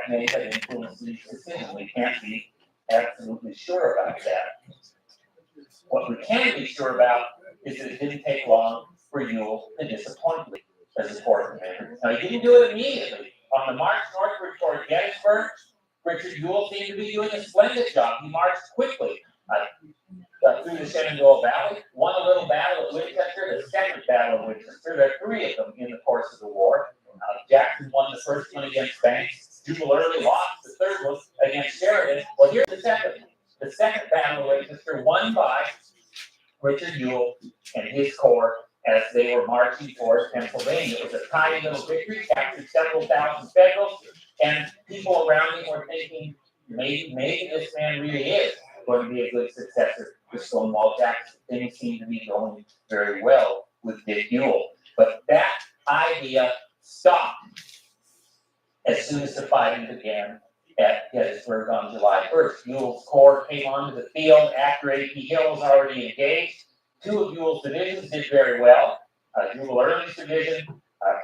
that may have influenced Lee's decision. We can't be absolutely sure about that. What we can be sure about is that it didn't take long for Ewell to disappoint Lee as a corps commander. Now, he didn't do it immediately. On the march northward toward Gettysburg, Richard Ewell seemed to be doing a splendid job. He marched quickly through the Shenandoah Valley, won a little battle at Winchester, the second battle of Winchester. There are three of them in the course of the war. Jackson won the first one against Banks. Jubal Early lost the third one against Sheridan. Well, here's the second one. The second battle of Winchester won by Richard Ewell and his corps as they were marching towards Pennsylvania. It was a tiny little victory, captured several thousand Federals, and people around him were thinking, maybe this man really is going to be a good successor to Stonewall Jackson. Things seem to be going very well with Dick Ewell. But that idea stopped as soon as the fighting began at Gettysburg on July 1st. Ewell's corps came onto the field after A.P. Hill was already engaged. Two of Ewell's divisions did very well. Jubal Early's division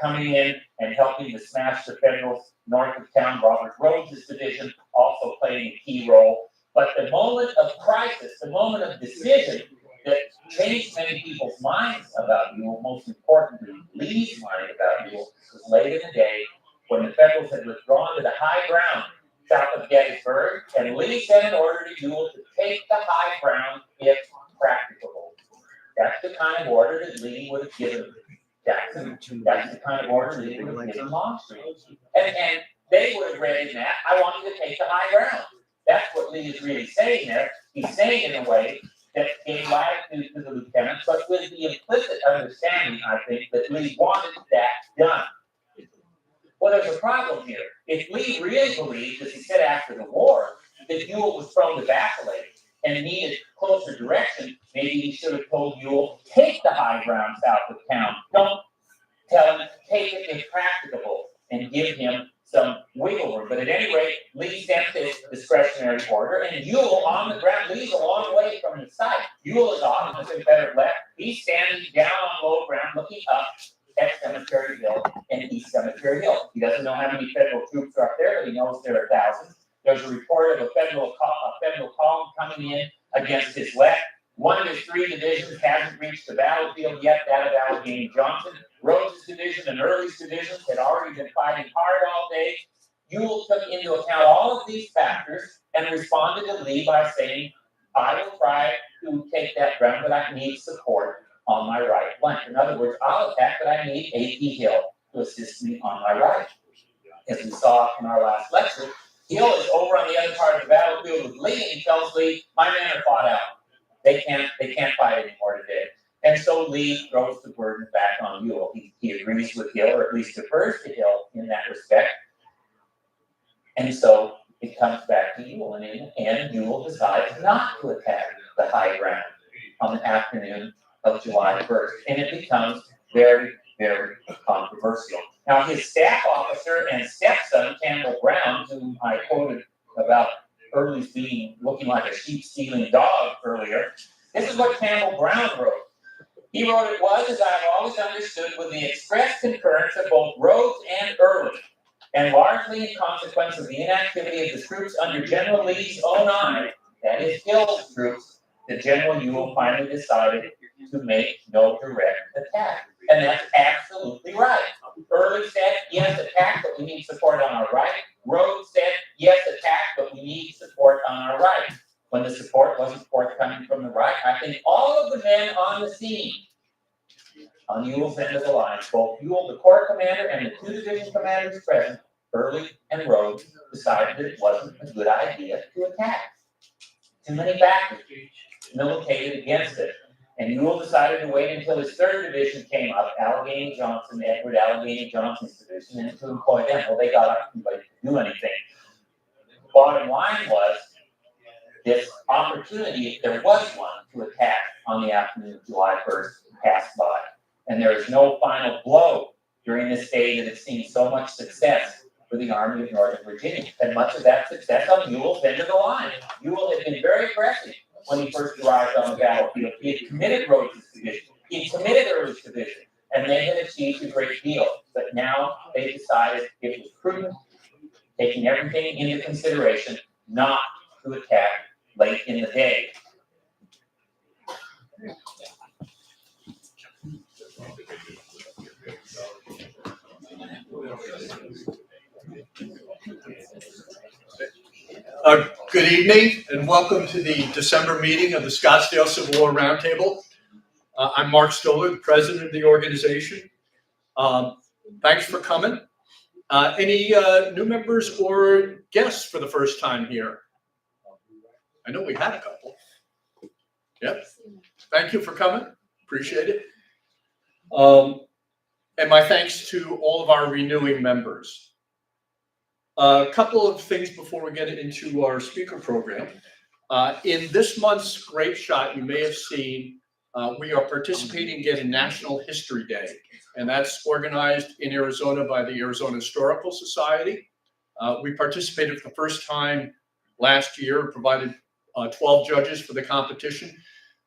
coming in and helping to smash the Federals north of town. Robert Rhodes's division also playing a key role. But the moment of crisis, the moment of decision that changed many people's minds about Ewell, most importantly, Lee's mind about Ewell, was late in the day when the Federals had withdrawn to the high ground south of Gettysburg, and Lee sent an order to Ewell to take the high ground if practicable. That's the kind of order that Lee would have given Jackson. That's the kind of order Lee would have given Longstreet. And they would have read in that, I want you to take the high ground. That's what Lee is really saying there. He's saying it in a way that gave latitude to the lieutenants, but with the implicit understanding, I think, that Lee wanted that done. Well, there's a problem here. If Lee really believed, as he said after the war, that Ewell was prone to vacillate and needed closer direction, maybe he should have told Ewell, take the high ground south of town. Don't tell him, take it if practicable, and give him some wiggle room. But at any rate, Lee sent this discretionary order, and Ewell on the ground, Lee's a long way from the site. Ewell is off on the Confederate left. He's standing down on low ground, looking up at Cemetery Hill and East Cemetery Hill. He doesn't know how many Federal troops are up there, but he knows there are thousands. There's a report of a Federal column coming in against his left. One of his three divisions hasn't reached the battlefield yet, that of Allegheny Johnson. Rhodes's division and Early's divisions had already been fighting hard all day. Ewell took into account all of these factors and responded to Lee by saying, I will try to take that ground, but I need support on my right flank. In other words, I'll attack, but I need A.P. Hill to assist me on my right. As we saw in our last lecture, Hill is over on the other part of the battlefield with Lee, and he tells Lee, my men are fought out. They can't fight anymore today. And so Lee throws the burden back on Ewell. He agrees with Hill, or at least defers to Hill in that respect. And so it comes back to Ewell, and Ewell decides not to attack the high ground on the afternoon of July 1st. And it becomes very, very controversial. Now, his staff officer and stepson, Campbell Brown, whom I quoted about Early's being looking like a sheep-stealing dog earlier, this is what Campbell Brown wrote. He wrote, it was, as I have always understood, with the express concurrence of both Rhodes and Early, and largely in consequence of the inactivity of the troops under General Lee's own eye, that is, Hill's troops, that General Ewell finally decided to make no direct attack. And that's absolutely right. Early said, yes, attack, but we need support on our right. Rhodes said, yes, attack, but we need support on our right. When the support wasn't forthcoming from the right, I think all of the men on the scene, on Ewell's end of the line, both Ewell, the corps commander, and the two division commanders present, Early and Rhodes, decided that it wasn't a good idea to attack. Too many factors militated against it. And Ewell decided to wait until his third division came up, Allegheny Johnson, Edward Allegheny Johnson's division, and to employ them. Well, they got up too late to do anything. The bottom line was this opportunity, if there was one, to attack on the afternoon of July 1st passed by. And there is no final blow during this day that has seen so much success for the Army of Northern Virginia. And much of that success on Ewell's end of the line. Ewell had been very aggressive when he first arrived on the battlefield. He had committed Rhodes's division. He had committed Early's division. And they had achieved a great deal. But now they decided it was prudent taking everything into consideration, not to attack late in the day. Good evening and welcome to the December meeting of the Scottsdale Civil War Roundtable. I'm Mark Stoller, the president of the organization. Thanks for coming. Any new members or guests for the first time here? I know we had a couple. Yep. Thank you for coming. Appreciate it. And my thanks to all of our renewing members. A couple of things before we get into our speaker program. In this month's Grape Shot, you may have seen, we are participating in National History Day, and that's organized in Arizona by the Arizona Historical Society. We participated for the first time last year, provided 12 judges for the competition.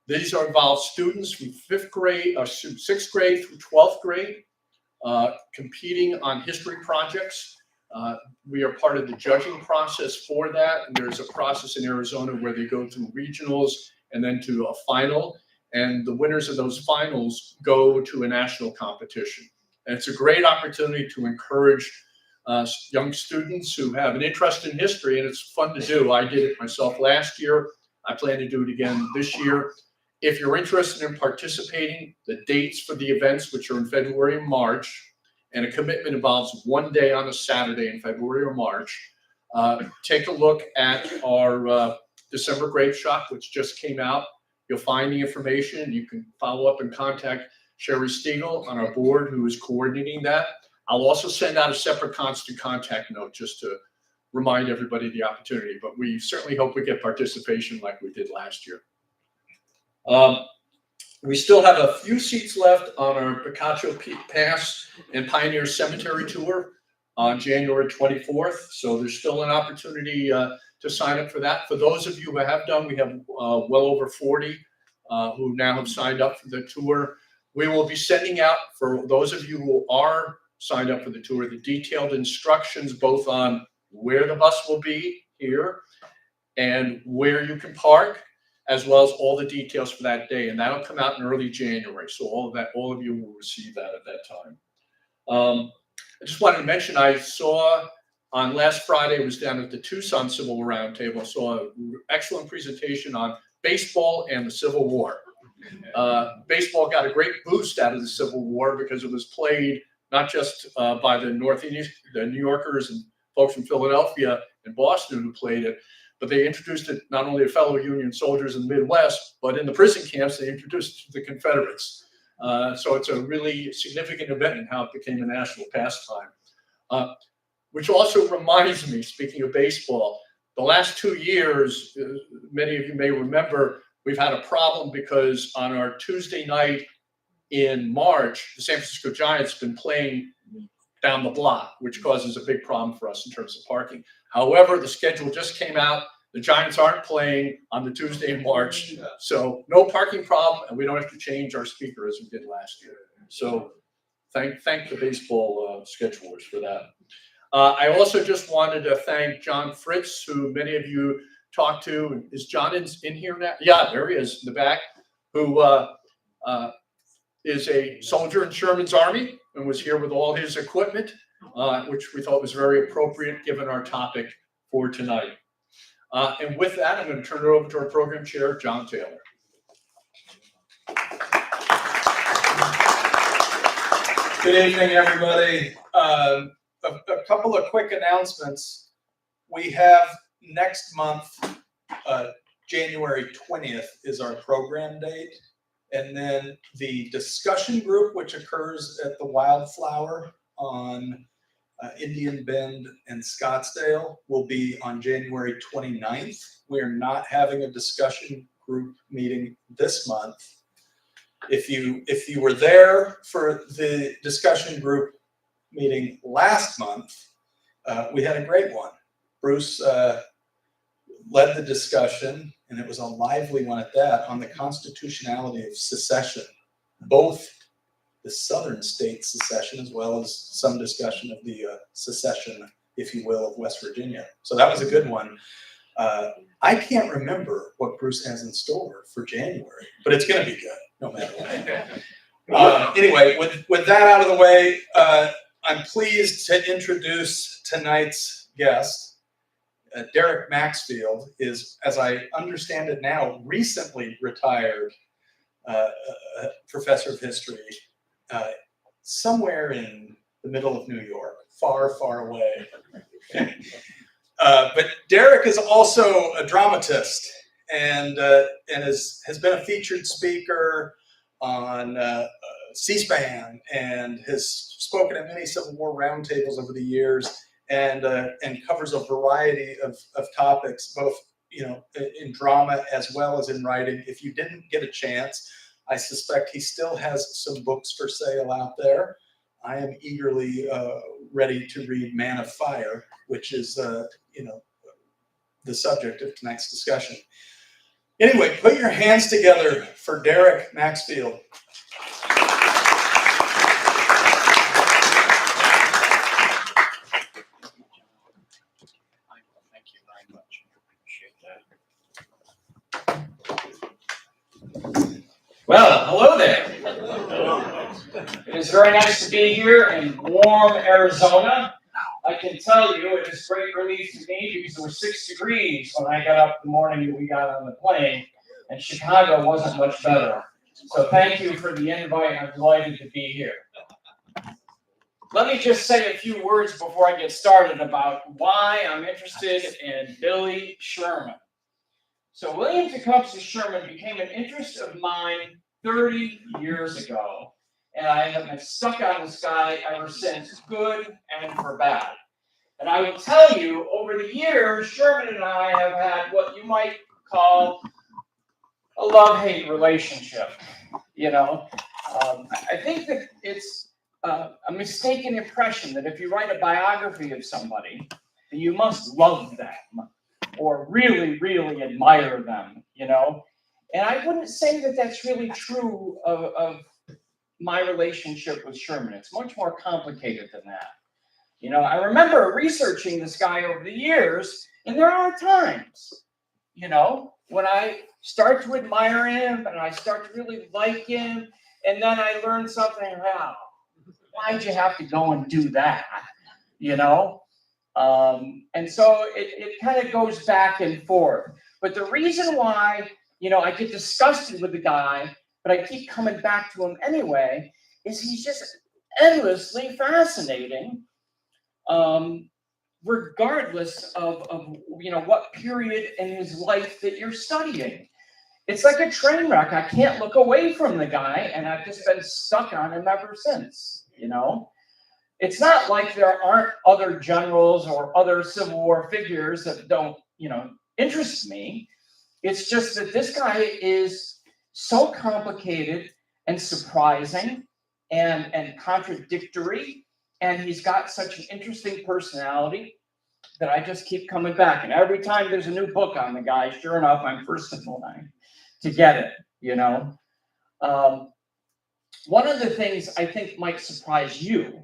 These involve students from 6th grade through 12th grade, competing on history projects. We are part of the judging process for that. And there's a process in Arizona where they go through regionals and then to a final. And the winners of those finals go to a national competition. And it's a great opportunity to encourage young students who have an interest in history, and it's fun to do. I did it myself last year. I plan to do it again this year. If you're interested in participating, the dates for the events, which are in February and March, and a commitment involves one day on a Saturday in February or March. Take a look at our December Grape Shot, which just came out. You'll find the information. You can follow up and contact Sherry Stiegel on our board, who is coordinating that. I'll also send out a separate constant contact note just to remind everybody of the opportunity, but we certainly hope we get participation like we did last year. We still have a few seats left on our Picacho Peak Pass and Pioneer Cemetery Tour on January 24th. So there's still an opportunity to sign up for that. For those of you who have done, we have well over 40 who now have signed up for the tour. We will be sending out, for those of you who are signed up for the tour, the detailed instructions both on where the bus will be here and where you can park, as well as all the details for that day. And that'll come out in early January. So all of you will receive that at that time. I just wanted to mention, I saw on last Friday, I was down at the Tucson Civil War Roundtable, saw an excellent presentation on baseball and the Civil War. Baseball got a great boost out of the Civil War because it was played not just by the New Yorkers and folks from Philadelphia and Boston who played it, but they introduced it not only to fellow Union soldiers in the Midwest, but in the prison camps, they introduced it to the Confederates. So it's a really significant event in how it became a national pastime. Which also reminds me, speaking of baseball, the last 2 years, many of you may remember, we've had a problem because on our Tuesday night in March, the San Francisco Giants have been playing down the block, which causes a big problem for us in terms of parking. However, the schedule just came out. The Giants aren't playing on the Tuesday in March, so no parking problem, and we don't have to change our speaker as we did last year. So thank the baseball schedulers for that. I also just wanted to thank John Fritz, who many of you talked to. Is John in here now? Yeah, there he is in the back, who is a soldier in Sherman's Army and was here with all his equipment, which we thought was very appropriate given our topic for tonight. And with that, I'm going to turn it over to our program chair, John Taylor. Good evening, everybody. A couple of quick announcements. We have next month, January 20th is our program date. And then the discussion group, which occurs at the Wildflower on Indian Bend and Scottsdale, will be on January 29th. We are not having a discussion group meeting this month. If you were there for the discussion group meeting last month, we had a great one. Bruce led the discussion, and it was a lively one at that, on the constitutionality of secession, both the southern state secession as well as some discussion of the secession if you will, of West Virginia. So that was a good one. I can't remember what Bruce has in store for January, but it's going to be good no matter what. Anyway, with that out of the way, I'm pleased to introduce tonight's guest. Derek Maxfield is, as I understand it now, recently retired professor of history somewhere in the middle of New York, far, far away. But Derek is also a dramatist and has been a featured speaker on C-SPAN and has spoken at many Civil War roundtables over the years and covers a variety of topics, both in drama as well as in writing. If you didn't get a chance, I suspect he still has some books for sale out there. I am eagerly ready to read Man of Fire, which is the subject of tonight's discussion. Anyway, put your hands together for Derek Maxfield. Thank you very much. Appreciate that. Well, hello there. It is very nice to be here in warm Arizona. I can tell you it is great relief to me because it was 6 degrees when I got up the morning that we got on the plane, and Chicago wasn't much better. So thank you for the invite. I'm delighted to be here. Let me just say a few words before I get started about why I'm interested in Billy Sherman. So William Tecumseh Sherman became an interest of mine 30 years ago, and I have been stuck on this guy ever since, good and for bad. And I will tell you, over the years, Sherman and I have had what you might call a love-hate relationship. I think that it's a mistaken impression that if you write a biography of somebody, that you must love them or really, really admire them, And I wouldn't say that that's really true of my relationship with Sherman. It's much more complicated than that. I remember researching this guy over the years, and there are times, when I start to admire him and I start to really like him, and then I learn something, wow, why'd you have to go and do that, And so it kind of goes back and forth. But the reason why, I get disgusted with the guy, but I keep coming back to him anyway, is he's just endlessly fascinating, regardless of what period in his life that you're studying. It's like a train wreck. I can't look away from the guy, and I've just been stuck on him ever since, It's not like there aren't other generals or other Civil War figures that don't, interest me. It's just that this guy is so complicated and surprising and contradictory, and he's got such an interesting personality that I just keep coming back. And every time there's a new book on the guy, sure enough, I'm first in line to get it, One of the things I think might surprise you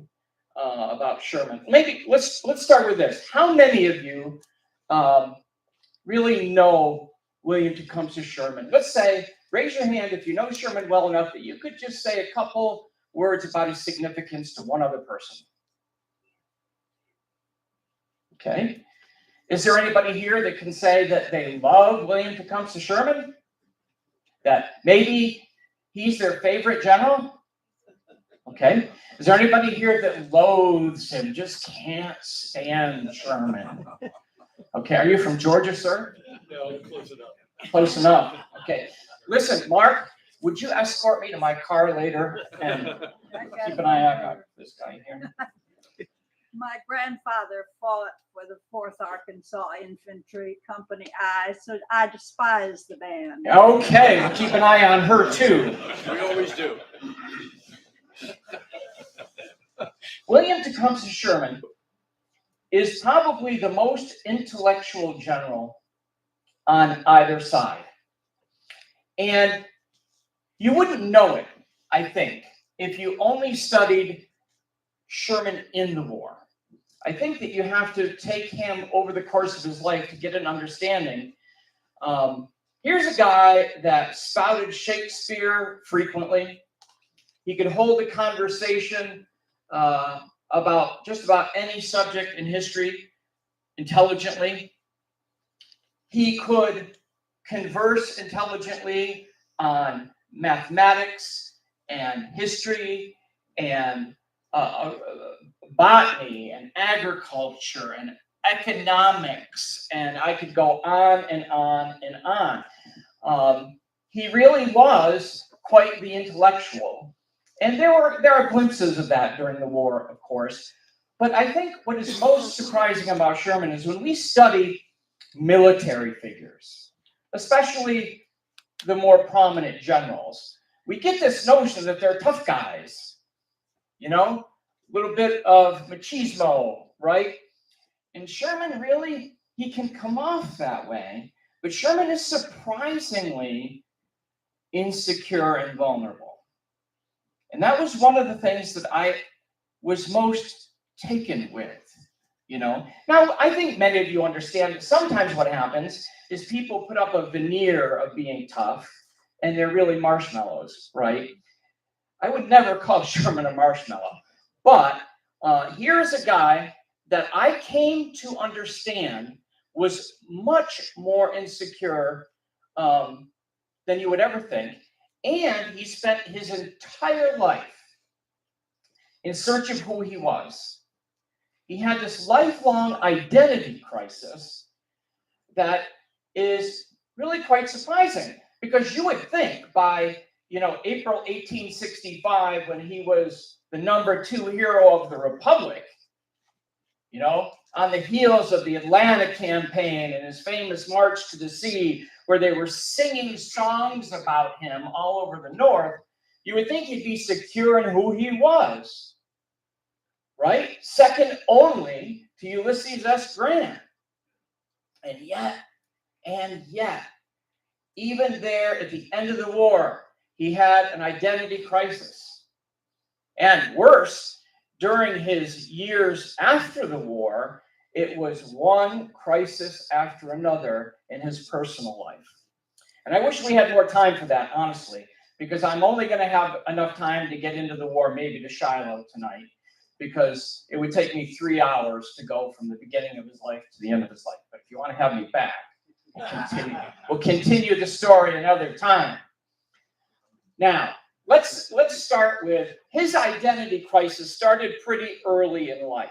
about Sherman, maybe let's start with this. How many of you really know William Tecumseh Sherman? Let's say, raise your hand if you know Sherman well enough that you could just say a couple words about his significance to one other person. Okay. Is there anybody here that can say that they love William Tecumseh Sherman? That maybe he's their favorite general? Okay. Is there anybody here that loathes him, just can't stand Sherman? Okay. Are you from Georgia, sir? No, close enough. Close enough. Okay. Listen, Mark, would you escort me to my car later and keep an eye out on this guy here? My grandfather fought for the 4th Arkansas Infantry Company I, so I despise the man. Okay, we'll keep an eye on her too. We always do. William Tecumseh Sherman is probably the most intellectual general on either side. And you wouldn't know it, I think, if you only studied Sherman in the war. I think that you have to take him over the course of his life to get an understanding. Here's a guy that spouted Shakespeare frequently. He could hold a conversation about just about any subject in history intelligently. He could converse intelligently on mathematics and history and botany and agriculture and economics, and I could go on and on and on. He really was quite the intellectual, and there are glimpses of that during the war, of course. But I think what is most surprising about Sherman is when we study military figures, especially the more prominent generals, we get this notion that they're tough guys, a little bit of machismo, right? And Sherman really, he can come off that way, but Sherman is surprisingly insecure and vulnerable. And that was one of the things that I was most taken with, Now, I think many of you understand that sometimes what happens is people put up a veneer of being tough, and they're really marshmallows, right? I would never call Sherman a marshmallow, but here's a guy that I came to understand was much more insecure than you would ever think. And he spent his entire life in search of who he was. He had this lifelong identity crisis that is really quite surprising, because you would think by April 1865, when he was the #2 hero of the Republic, on the heels of the Atlanta campaign and his famous March to the Sea, where they were singing songs about him all over the North, you would think he'd be secure in who he was, right? Second only to Ulysses S. Grant. And yet, even there at the end of the war, he had an identity crisis. And worse, during his years after the war, it was one crisis after another in his personal life. And I wish we had more time for that, honestly, because I'm only going to have enough time to get into the war, maybe to Shiloh tonight, because it would take me 3 hours to go from the beginning of his life to the end of his life. But if you want to have me back, we'll continue the story another time. Now, let's start with his identity crisis. Started pretty early in life.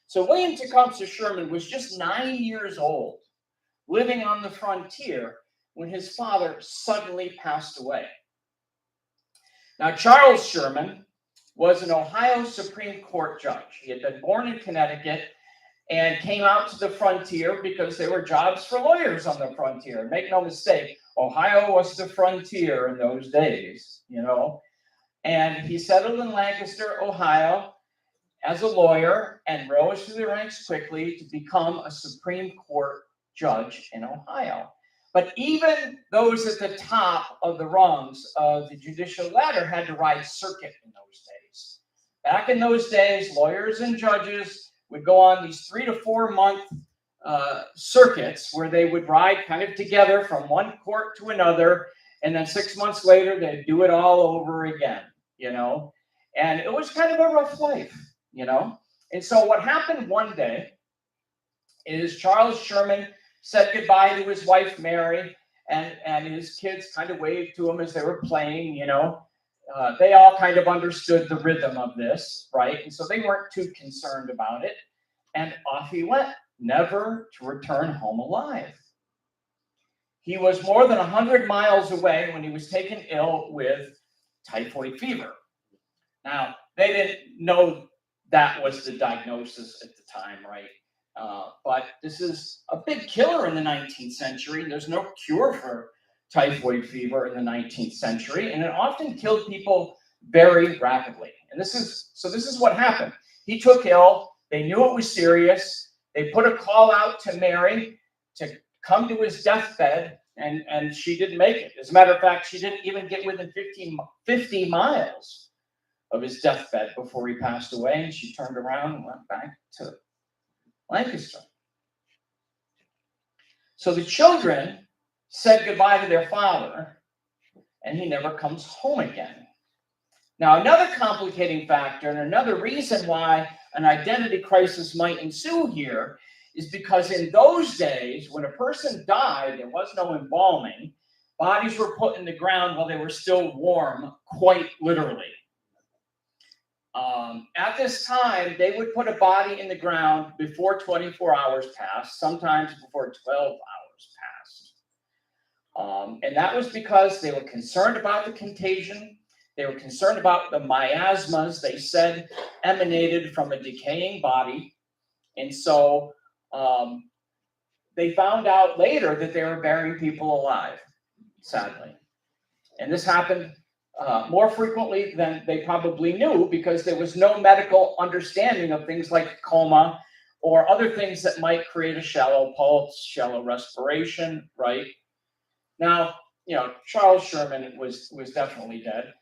So William Tecumseh Sherman was just 9 years old, living on the frontier, when his father suddenly passed away. Now, Charles Sherman was an Ohio Supreme Court judge. He had been born in Connecticut and came out to the frontier because there were jobs for lawyers on the frontier. Make no mistake, Ohio was the frontier in those days, And he settled in Lancaster, Ohio, as a lawyer, and rose through the ranks quickly to become a Supreme Court judge in Ohio. But even those at the top of the rungs of the judicial ladder had to ride circuit in those days. Back in those days, lawyers and judges would go on these 3 to 4 month circuits where they would ride kind of together from one court to another, and then 6 months later they'd do it all over again, And it was kind of a rough life, And so what happened one day is Charles Sherman said goodbye to his wife Mary, and his kids kind of waved to him as they were playing, They all kind of understood the rhythm of this, right? And so they weren't too concerned about it. And off he went, never to return home alive. He was more than 100 miles away when he was taken ill with typhoid fever. Now, they didn't know that was the diagnosis at the time, right? But this is a big killer in the 19th century. There's no cure for typhoid fever in the 19th century, and it often killed people very rapidly. And this is what happened. He took ill. They knew it was serious. They put a call out to Mary to come to his deathbed, and she didn't make it. As a matter of fact, she didn't even get within 50 miles of his deathbed before he passed away, and she turned around and went back to Lancaster. So the children said goodbye to their father, and he never comes home again. Now, another complicating factor and another reason why an identity crisis might ensue here is because in those days, when a person died, there was no embalming. Bodies were put in the ground while they were still warm, quite literally. At this time, they would put a body in the ground before 24 hours passed, sometimes before 12 hours passed. And that was because they were concerned about the contagion. They were concerned about the miasmas they said emanated from a decaying body. And so they found out later that they were burying people alive, sadly. And this happened more frequently than they probably knew because there was no medical understanding of things like coma or other things that might create a shallow pulse, shallow respiration, right? Now, Charles Sherman was definitely dead.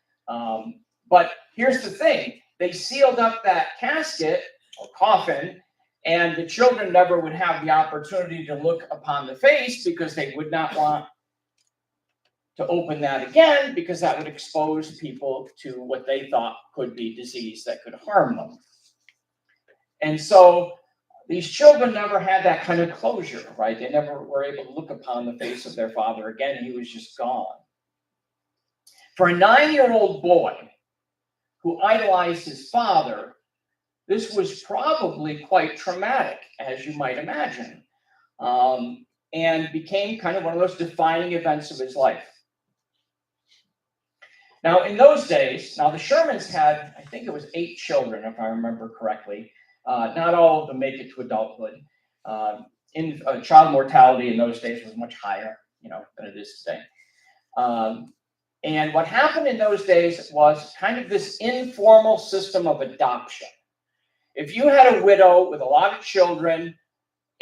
But here's the thing. They sealed up that casket or coffin, and the children never would have the opportunity to look upon the face because they would not want to open that again because that would expose people to what they thought could be disease that could harm them. And so these children never had that kind of closure, right? They never were able to look upon the face of their father again. He was just gone. For a 9-year-old boy who idolized his father, this was probably quite traumatic, as you might imagine, and became kind of one of those defining events of his life. Now, in those days, the Shermans had, I think it was 8 children, if I remember correctly. Not all of them make it to adulthood. Child mortality in those days was much higher, than it is today. And what happened in those days was kind of this informal system of adoption. If you had a widow with a lot of children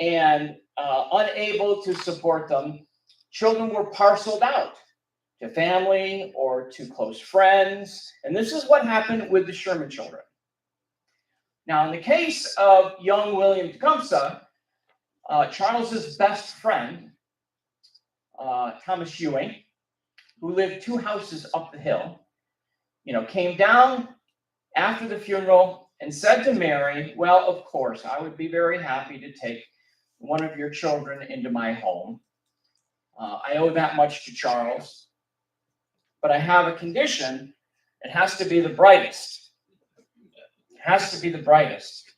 and unable to support them, children were parceled out to family or to close friends. And this is what happened with the Sherman children. Now, in the case of young William Tecumseh, Charles's best friend, Thomas Ewing, who lived 2 houses up the hill, came down after the funeral and said to Mary, well, of course, I would be very happy to take one of your children into my home. I owe that much to Charles, but I have a condition. It has to be the brightest. It has to be the brightest.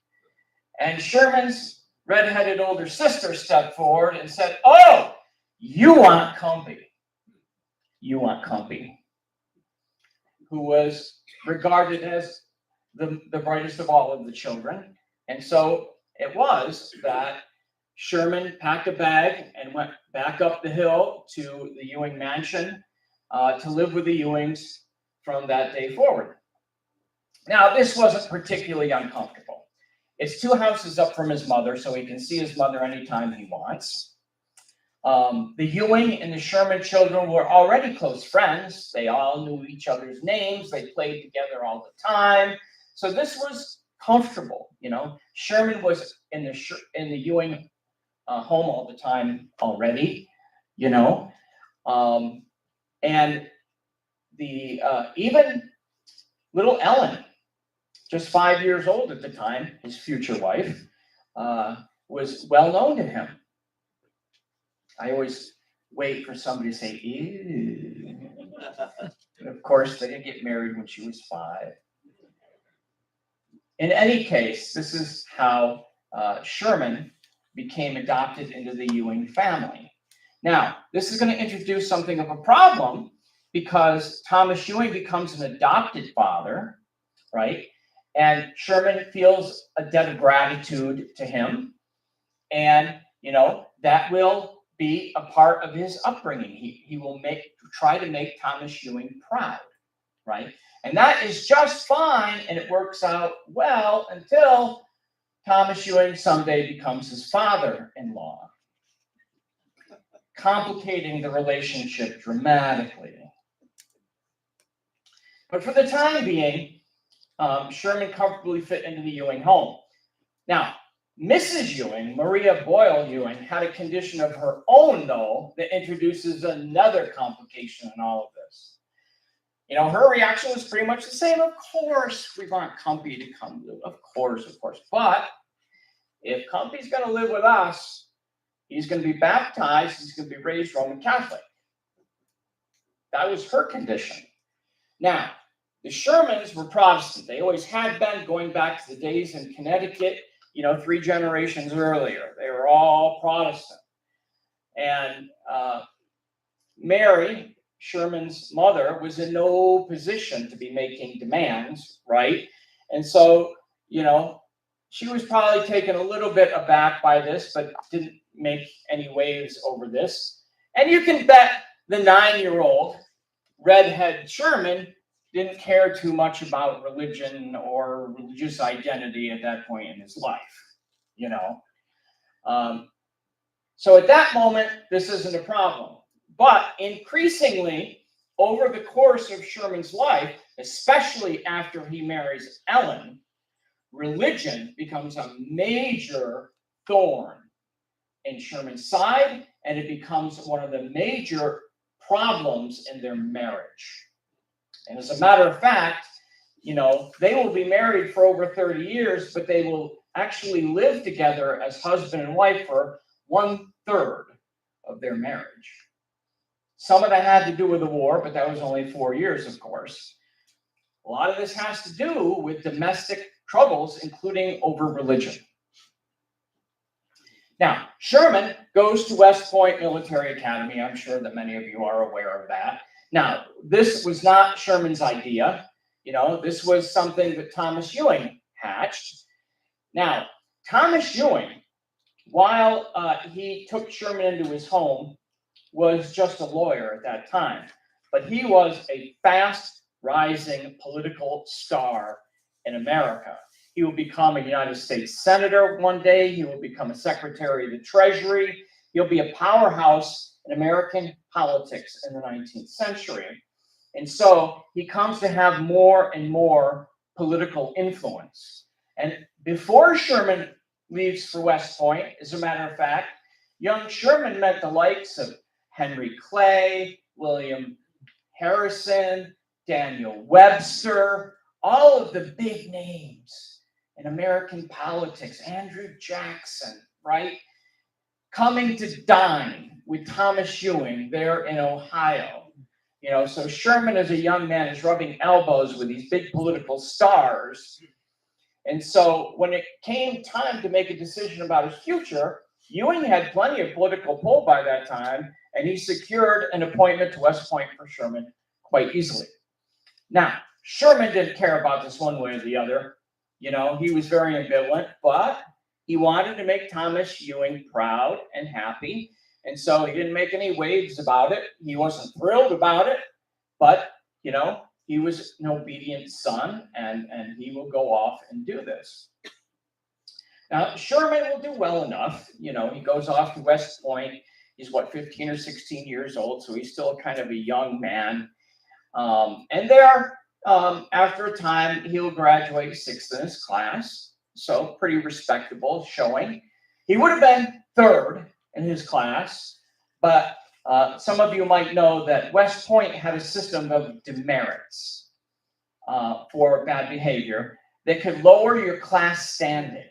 And Sherman's redheaded older sister stepped forward and said, oh, you want Compy. You want Compy, who was regarded as the brightest of all of the children. And so it was that Sherman packed a bag and went back up the hill to the Ewing mansion to live with the Ewings from that day forward. Now, this wasn't particularly uncomfortable. It's 2 houses up from his mother, so he can see his mother anytime he wants. The Ewing and the Sherman children were already close friends. They all knew each other's names. They played together all the time. So this was comfortable, Sherman was in the Ewing home all the time already, and the even little Ellen, just 5 years old at the time, his future wife, was well known to him. I always wait for somebody to say, ew. And of course, they didn't get married when she was 5. In any case, this is how Sherman became adopted into the Ewing family. Now, this is going to introduce something of a problem because Thomas Ewing becomes an adopted father, right? And Sherman feels a debt of gratitude to him. And, that will be a part of his upbringing. He will try to make Thomas Ewing proud, right? And that is just fine, and it works out well until Thomas Ewing someday becomes his father-in-law, complicating the relationship dramatically. But for the time being, Sherman comfortably fit into the Ewing home. Now, Mrs. Ewing, Maria Boyle Ewing, had a condition of her own, though, that introduces another complication in all of this. You know, her reaction was pretty much the same. Of course, we want Cumpy to come live. Of course. But if Cumpy's going to live with us, he's going to be baptized. He's going to be raised Roman Catholic. That was her condition. Now, the Shermans were Protestant. They always had been, going back to the days in Connecticut, 3 generations earlier. They were all Protestant. And Mary, Sherman's mother, was in no position to be making demands, right? And so, she was probably taken a little bit aback by this, but didn't make any waves over this. And you can bet the 9-year-old redhead Sherman didn't care too much about religion or religious identity at that point in his life, So at that moment, this isn't a problem. But increasingly, over the course of Sherman's life, especially after he marries Ellen, religion becomes a major thorn in Sherman's side, and it becomes one of the major problems in their marriage. And as a matter of fact, they will be married for over 30 years, but they will actually live together as husband and wife for 1/3 of their marriage. Some of that had to do with the war, but that was only 4 years, of course. A lot of this has to do with domestic troubles, including over religion. Now, Sherman goes to West Point Military Academy. I'm sure that many of you are aware of that. Now, this was not Sherman's idea. This was something that Thomas Ewing hatched. Now, Thomas Ewing, while he took Sherman into his home, was just a lawyer at that time. But he was a fast-rising political star in America. He will become a United States Senator one day. He will become a Secretary of the Treasury. He'll be a powerhouse in American politics in the 19th century. And so he comes to have more and more political influence. And before Sherman leaves for West Point, as a matter of fact, young Sherman met the likes of Henry Clay, William Harrison, Daniel Webster, all of the big names in American politics, Andrew Jackson, right? Coming to dine with Thomas Ewing there in Ohio. So Sherman as a young man is rubbing elbows with these big political stars. And so when it came time to make a decision about his future, Ewing had plenty of political pull by that time, and he secured an appointment to West Point for Sherman quite easily. Now, Sherman didn't care about this one way or the other. He was very ambivalent, but he wanted to make Thomas Ewing proud and happy. And so he didn't make any waves about it. He wasn't thrilled about it, but, he was an obedient son, and he will go off and do this. Now, Sherman will do well enough. He goes off to West Point. He's, 15 or 16 years old, so he's still kind of a young man. And there, after a time, he'll graduate 6th in his class. So pretty respectable showing. He would have been 3rd in his class, but some of you might know that West Point had a system of demerits for bad behavior that could lower your class standing,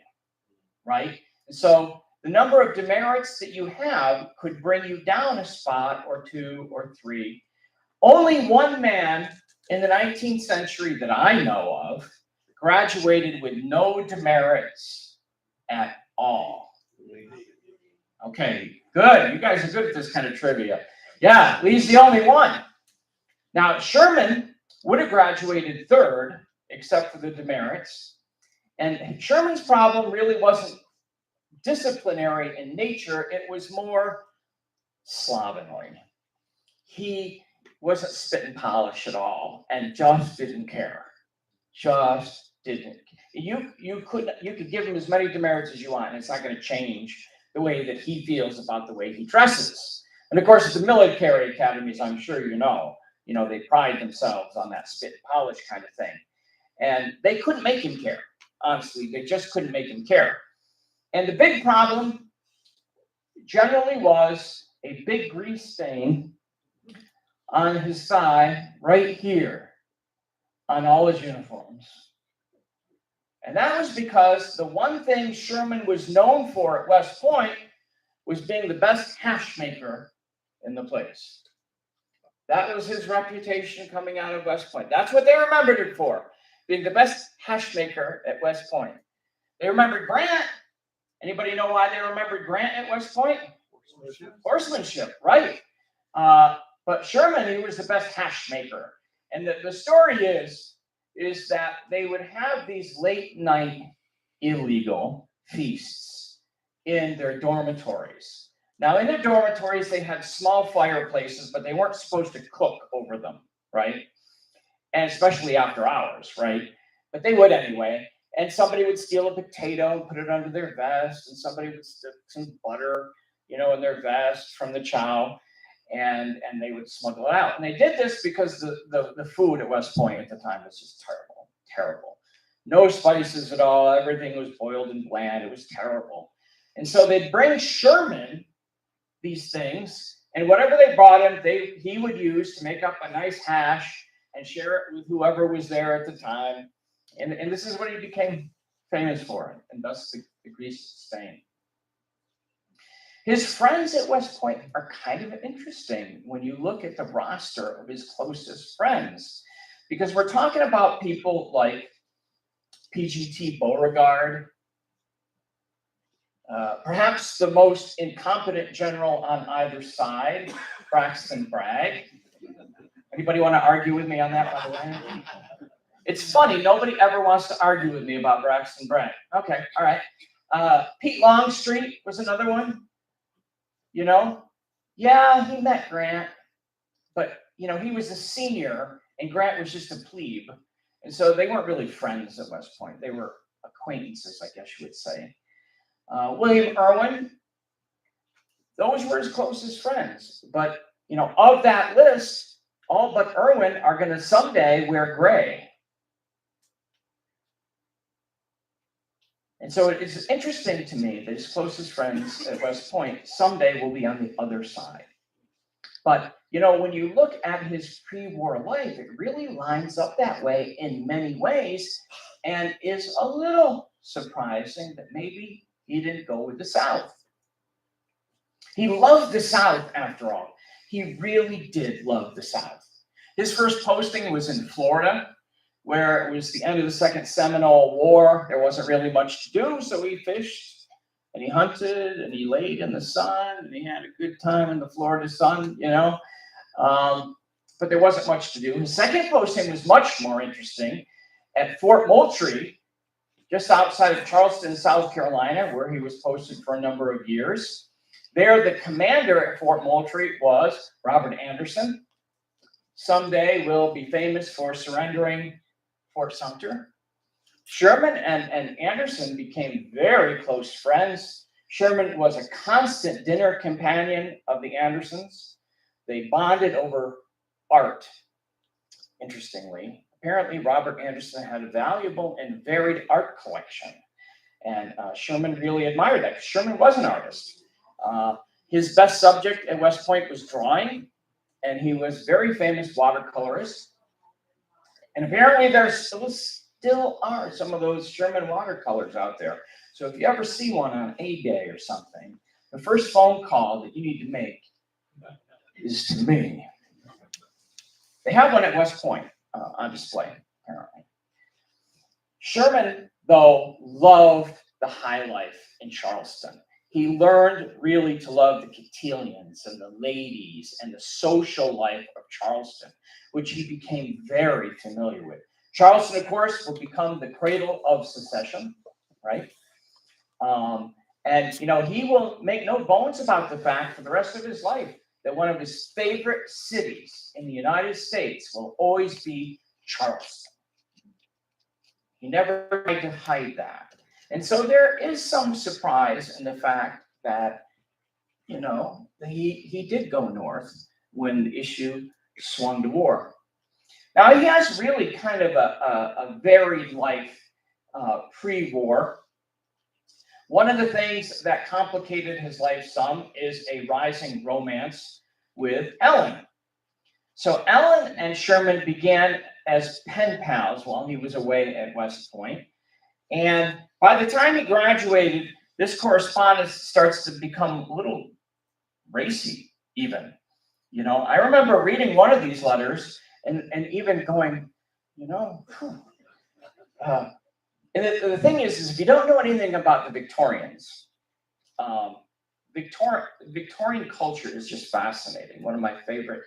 right? And so the number of demerits that you have could bring you down a spot or 2 or 3. Only one man in the 19th century that I know of graduated with no demerits at all. Okay, good. You guys are good at this kind of trivia. Yeah, Lee's the only one. Now, Sherman would have graduated 3rd, except for the demerits. And Sherman's problem really wasn't disciplinary in nature. It was more slovenly. He wasn't spit and polish at all, and just didn't care. Just didn't. You could give him as many demerits as you want, and it's not going to change the way that he feels about the way he dresses. And of course, the military academies, I'm sure you know, they pride themselves on that spit and polish kind of thing. And they couldn't make him care. Honestly, they just couldn't make him care. And the big problem generally was a big grease stain on his thigh right here on all his uniforms. And that was because the one thing Sherman was known for at West Point was being the best hash maker in the place. That was his reputation coming out of West Point. That's what they remembered it for, being the best hash maker at West Point. They remembered Grant. Anybody know why they remembered Grant at West Point? Horsemanship, right. But Sherman, he was the best hash maker. And the story is that they would have these late night illegal feasts in their dormitories. Now, in their dormitories, they had small fireplaces, but they weren't supposed to cook over them, right? And especially after hours, right? But they would anyway. And somebody would steal a potato and put it under their vest, and somebody would stick some butter, in their vest from the chow, and they would smuggle it out. And they did this because the food at West Point at the time was just terrible, terrible. No spices at all. Everything was boiled and bland. It was terrible. And so they'd bring Sherman these things, and whatever they brought him, he would use to make up a nice hash and share it with whoever was there at the time. And this is what he became famous for, and thus the grease stain. His friends at West Point are kind of interesting when you look at the roster of his closest friends, because we're talking about people like PGT Beauregard, perhaps the most incompetent general on either side, Braxton Bragg. Anybody want to argue with me on that, by the way? It's funny, nobody ever wants to argue with me about Braxton Bragg. Okay, all right. Pete Longstreet was another one. Yeah, he met Grant, but he was a senior and Grant was just a plebe. And so they weren't really friends at West Point. They were acquaintances, I guess you would say. William Irwin, those were his closest friends. But, of that list, all but Irwin are going to someday wear gray. And so it's interesting to me that his closest friends at West Point someday will be on the other side. But, when you look at his pre-war life, it really lines up that way in many ways and is a little surprising that maybe he didn't go with the South. He loved the South, after all. He really did love the South. His first posting was in Florida, where it was the end of the Second Seminole War. There wasn't really much to do, so he fished and he hunted and he laid in the sun and he had a good time in the Florida sun, but there wasn't much to do. His second posting was much more interesting at Fort Moultrie, just outside of Charleston, South Carolina, where he was posted for a number of years. There, the commander at Fort Moultrie was Robert Anderson. Someday will be famous for surrendering Fort Sumter. Sherman and Anderson became very close friends. Sherman was a constant dinner companion of the Andersons. They bonded over art. Interestingly, apparently Robert Anderson had a valuable and varied art collection. And Sherman really admired that, because Sherman was an artist. His best subject at West Point was drawing, and he was very famous watercolorist. And apparently there still are some of those Sherman watercolors out there. So if you ever see one on A Day or something, the first phone call that you need to make is to me. They have one at West Point on display, apparently. Sherman, though, loved the high life in Charleston. He learned really to love the cotillions and the ladies and the social life of Charleston, which he became very familiar with. Charleston, of course, will become the cradle of secession, right? And he will make no bones about the fact for the rest of his life that one of his favorite cities in the United States will always be Charleston. He never tried to hide that. And so there is some surprise in the fact that, he did go north when the issue swung to war. Now, he has really kind of a varied life pre-war. One of the things that complicated his life some is a rising romance with Ellen. So Ellen and Sherman began as pen pals while he was away at West Point. And by the time he graduated, this correspondence starts to become a little racy, even. I remember reading one of these letters and even going, and the thing is if you don't know anything about the Victorians, Victorian culture is just fascinating. One of my favorite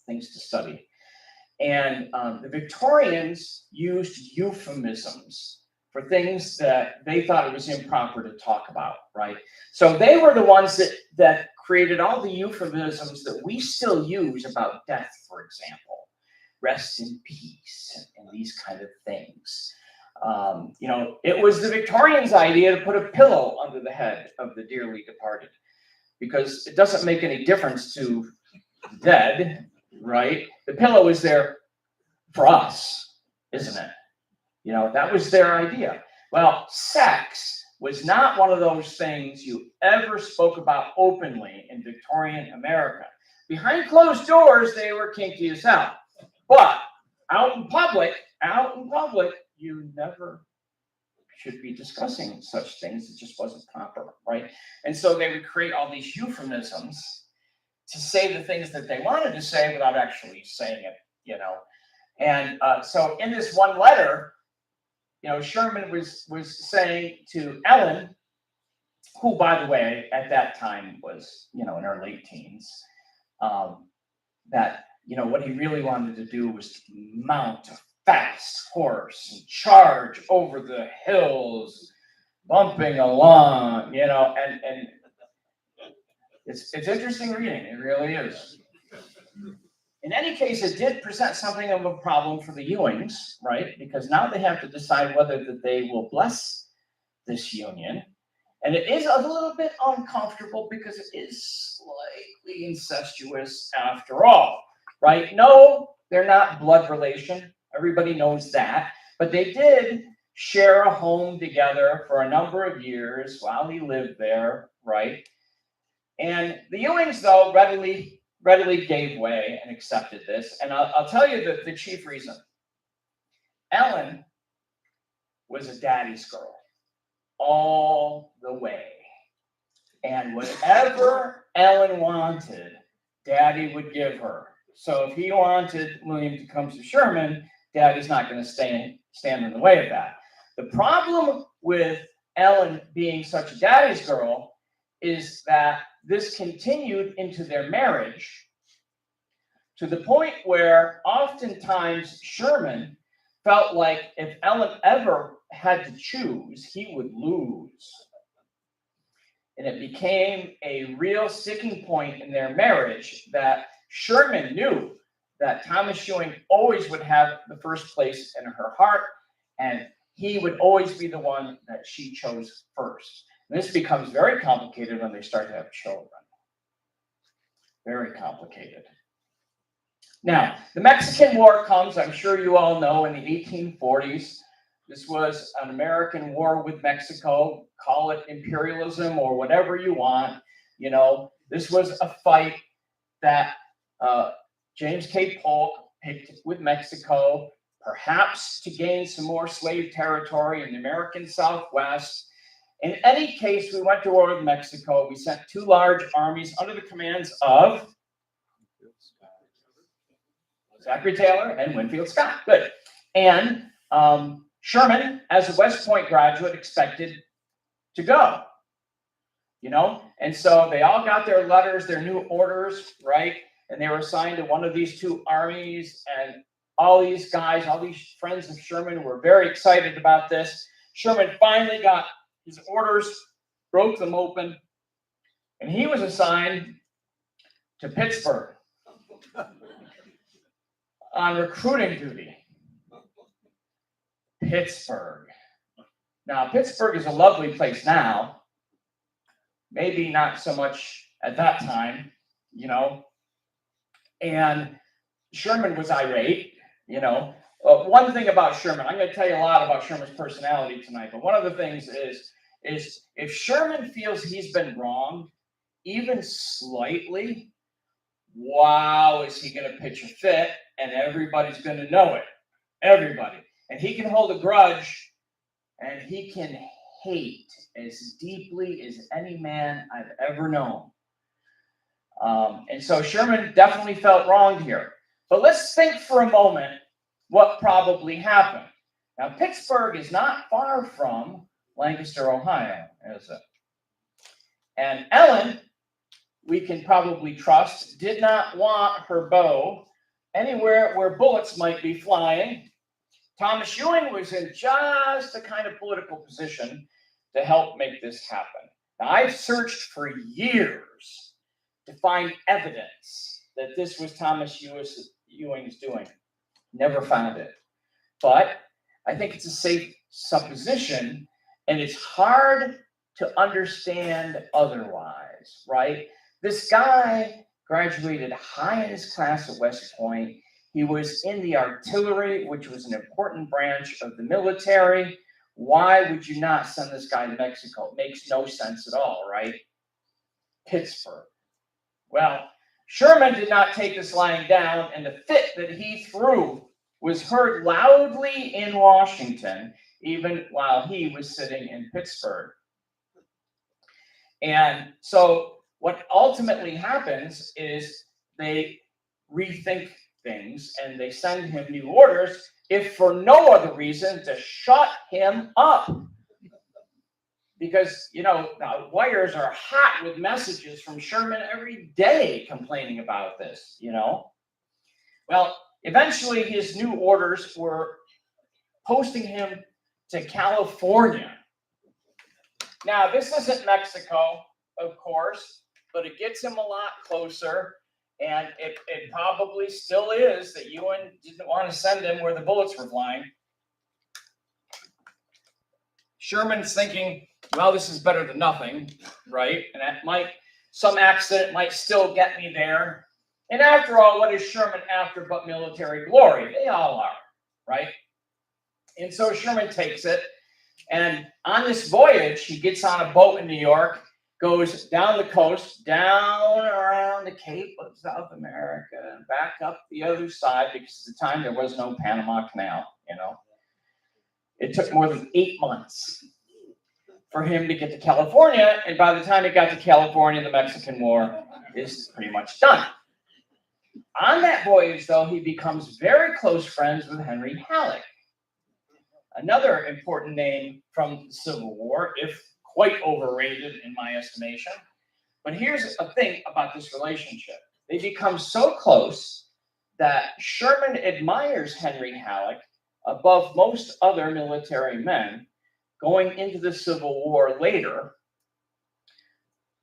things to study. And the Victorians used euphemisms for things that they thought it was improper to talk about, right? So they were the ones that created all the euphemisms that we still use about death, for example. Rest in peace and these kind of things. It was the Victorians' idea to put a pillow under the head of the dearly departed, because it doesn't make any difference to the dead, right? The pillow is there for us, isn't it? That was their idea. Well, sex was not one of those things you ever spoke about openly in Victorian America. Behind closed doors, they were kinky as hell. But out in public, you never should be discussing such things. It just wasn't proper, right? And so they would create all these euphemisms to say the things that they wanted to say without actually saying it, And so in this one letter, Sherman was saying to Ellen, who, by the way, at that time was, in her late teens, that, what he really wanted to do was to mount a fast horse and charge over the hills, bumping along, and it's interesting reading. It really is. In any case, it did present something of a problem for the Ewings, right? Because now they have to decide whether that they will bless this union. And it is a little bit uncomfortable because it is slightly incestuous after all, right? No, they're not blood relation. Everybody knows that. But they did share a home together for a number of years while he lived there, right? And the Ewings, though, readily gave way and accepted this. And I'll tell you the chief reason. Ellen was a daddy's girl all the way. And whatever Ellen wanted, Daddy would give her. So if he wanted William Tecumseh Sherman, Daddy's not going to stand in the way of that. The problem with Ellen being such a daddy's girl is that this continued into their marriage to the point where oftentimes Sherman felt like if Ellen ever had to choose, he would lose. And it became a real sticking point in their marriage that Sherman knew that Thomas Ewing always would have the first place in her heart, and he would always be the one that she chose first. And this becomes very complicated when they start to have children. Very complicated. Now, the Mexican War comes, I'm sure you all know, in the 1840s. This was an American war with Mexico. Call it imperialism or whatever you want. This was a fight that James K. Polk picked with Mexico, perhaps to gain some more slave territory in the American Southwest. In any case, we went to war with Mexico. We sent two large armies under the commands of Zachary Taylor and Winfield Scott. Good. And Sherman, as a West Point graduate, expected to go. And so they all got their letters, their new orders, right? And they were assigned to one of these two armies. And all these guys, all these friends of Sherman were very excited about this. Sherman finally got his orders, broke them open, and he was assigned to Pittsburgh on recruiting duty. Pittsburgh. Now, Pittsburgh is a lovely place now. Maybe not so much at that time, And Sherman was irate, One thing about Sherman, I'm going to tell you a lot about Sherman's personality tonight, but one of the things is is if Sherman feels he's been wronged, even slightly, wow, is he going to pitch a fit, and everybody's going to know it. Everybody. And he can hold a grudge, and he can hate as deeply as any man I've ever known. And so Sherman definitely felt wronged here. But let's think for a moment what probably happened. Now, Pittsburgh is not far from Lancaster, Ohio, is it? And Ellen, we can probably trust, did not want her bow anywhere where bullets might be flying. Thomas Ewing was in just the kind of political position to help make this happen. Now, I've searched for years to find evidence that this was Thomas Ewing's doing. Never found it. But I think it's a safe supposition, and it's hard to understand otherwise, right? This guy graduated high in his class at West Point. He was in the artillery, which was an important branch of the military. Why would you not send this guy to Mexico? It makes no sense at all, right? Pittsburgh. Well, Sherman did not take this lying down, and the fit that he threw was heard loudly in Washington, even while he was sitting in Pittsburgh. And so what ultimately happens is they rethink things and they send him new orders, if for no other reason to shut him up. Because, wires are hot with messages from Sherman every day complaining about this, Well, eventually his new orders were posting him to California. Now, this isn't Mexico, of course, but it gets him a lot closer. And it probably still is that Ewing didn't want to send him where the bullets were flying. Sherman's thinking, well, this is better than nothing, right? And some accident might still get me there. And after all, what is Sherman after but military glory? They all are, right? And so Sherman takes it. And on this voyage, he gets on a boat in New York, goes down the coast, down around the Cape of South America, and back up the other side, because at the time there was no Panama Canal, It took more than 8 months for him to get to California, and by the time he got to California, the Mexican War is pretty much done. On that voyage, though, he becomes very close friends with Henry Halleck, another important name from the Civil War, if quite overrated in my estimation. But here's a thing about this relationship. They become so close that Sherman admires Henry Halleck above most other military men going into the Civil War later.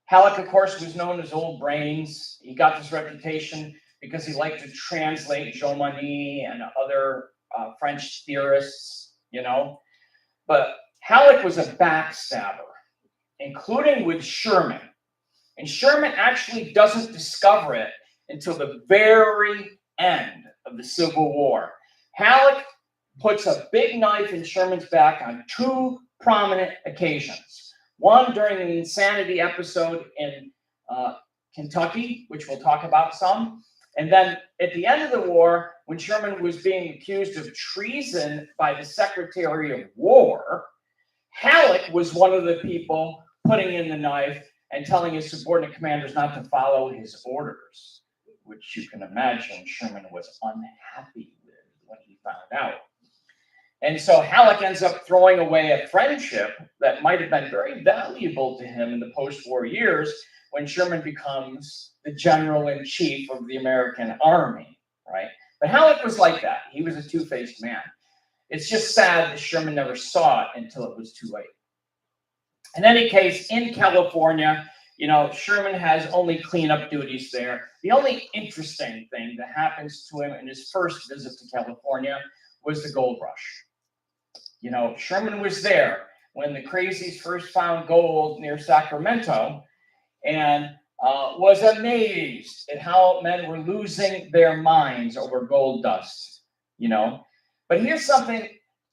Halleck, of course, was known as Old Brains. He got this reputation because he liked to translate Jomini and other French theorists, But Halleck was a backstabber, including with Sherman. And Sherman actually doesn't discover it until the very end of the Civil War. Halleck puts a big knife in Sherman's back on 2 prominent occasions. One during an insanity episode in Kentucky, which we'll talk about some. And then at the end of the war, when Sherman was being accused of treason by the Secretary of War, Halleck was one of the people putting in the knife and telling his subordinate commanders not to follow his orders, which you can imagine Sherman was unhappy with when he found out. And so Halleck ends up throwing away a friendship that might have been very valuable to him in the post-war years when Sherman becomes the general-in-chief of the American army, right? But Halleck was like that. He was a two-faced man. It's just sad that Sherman never saw it until it was too late. In any case, in California, Sherman has only cleanup duties there. The only interesting thing that happens to him in his first visit to California was the gold rush. Sherman was there when the crazies first found gold near Sacramento and was amazed at how men were losing their minds over gold dust, But here's something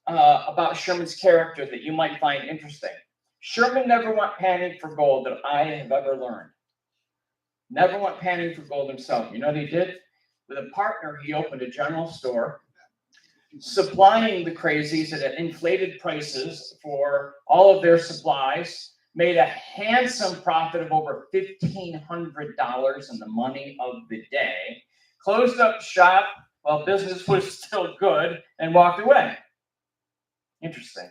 about Sherman's character that you might find interesting. Sherman never went panning for gold that I have ever learned. Never went panning for gold himself. You know what he did? With a partner, he opened a general store, supplying the crazies at inflated prices for all of their supplies, made a handsome profit of over $1,500 in the money of the day, closed up shop while business was still good, and walked away. Interesting.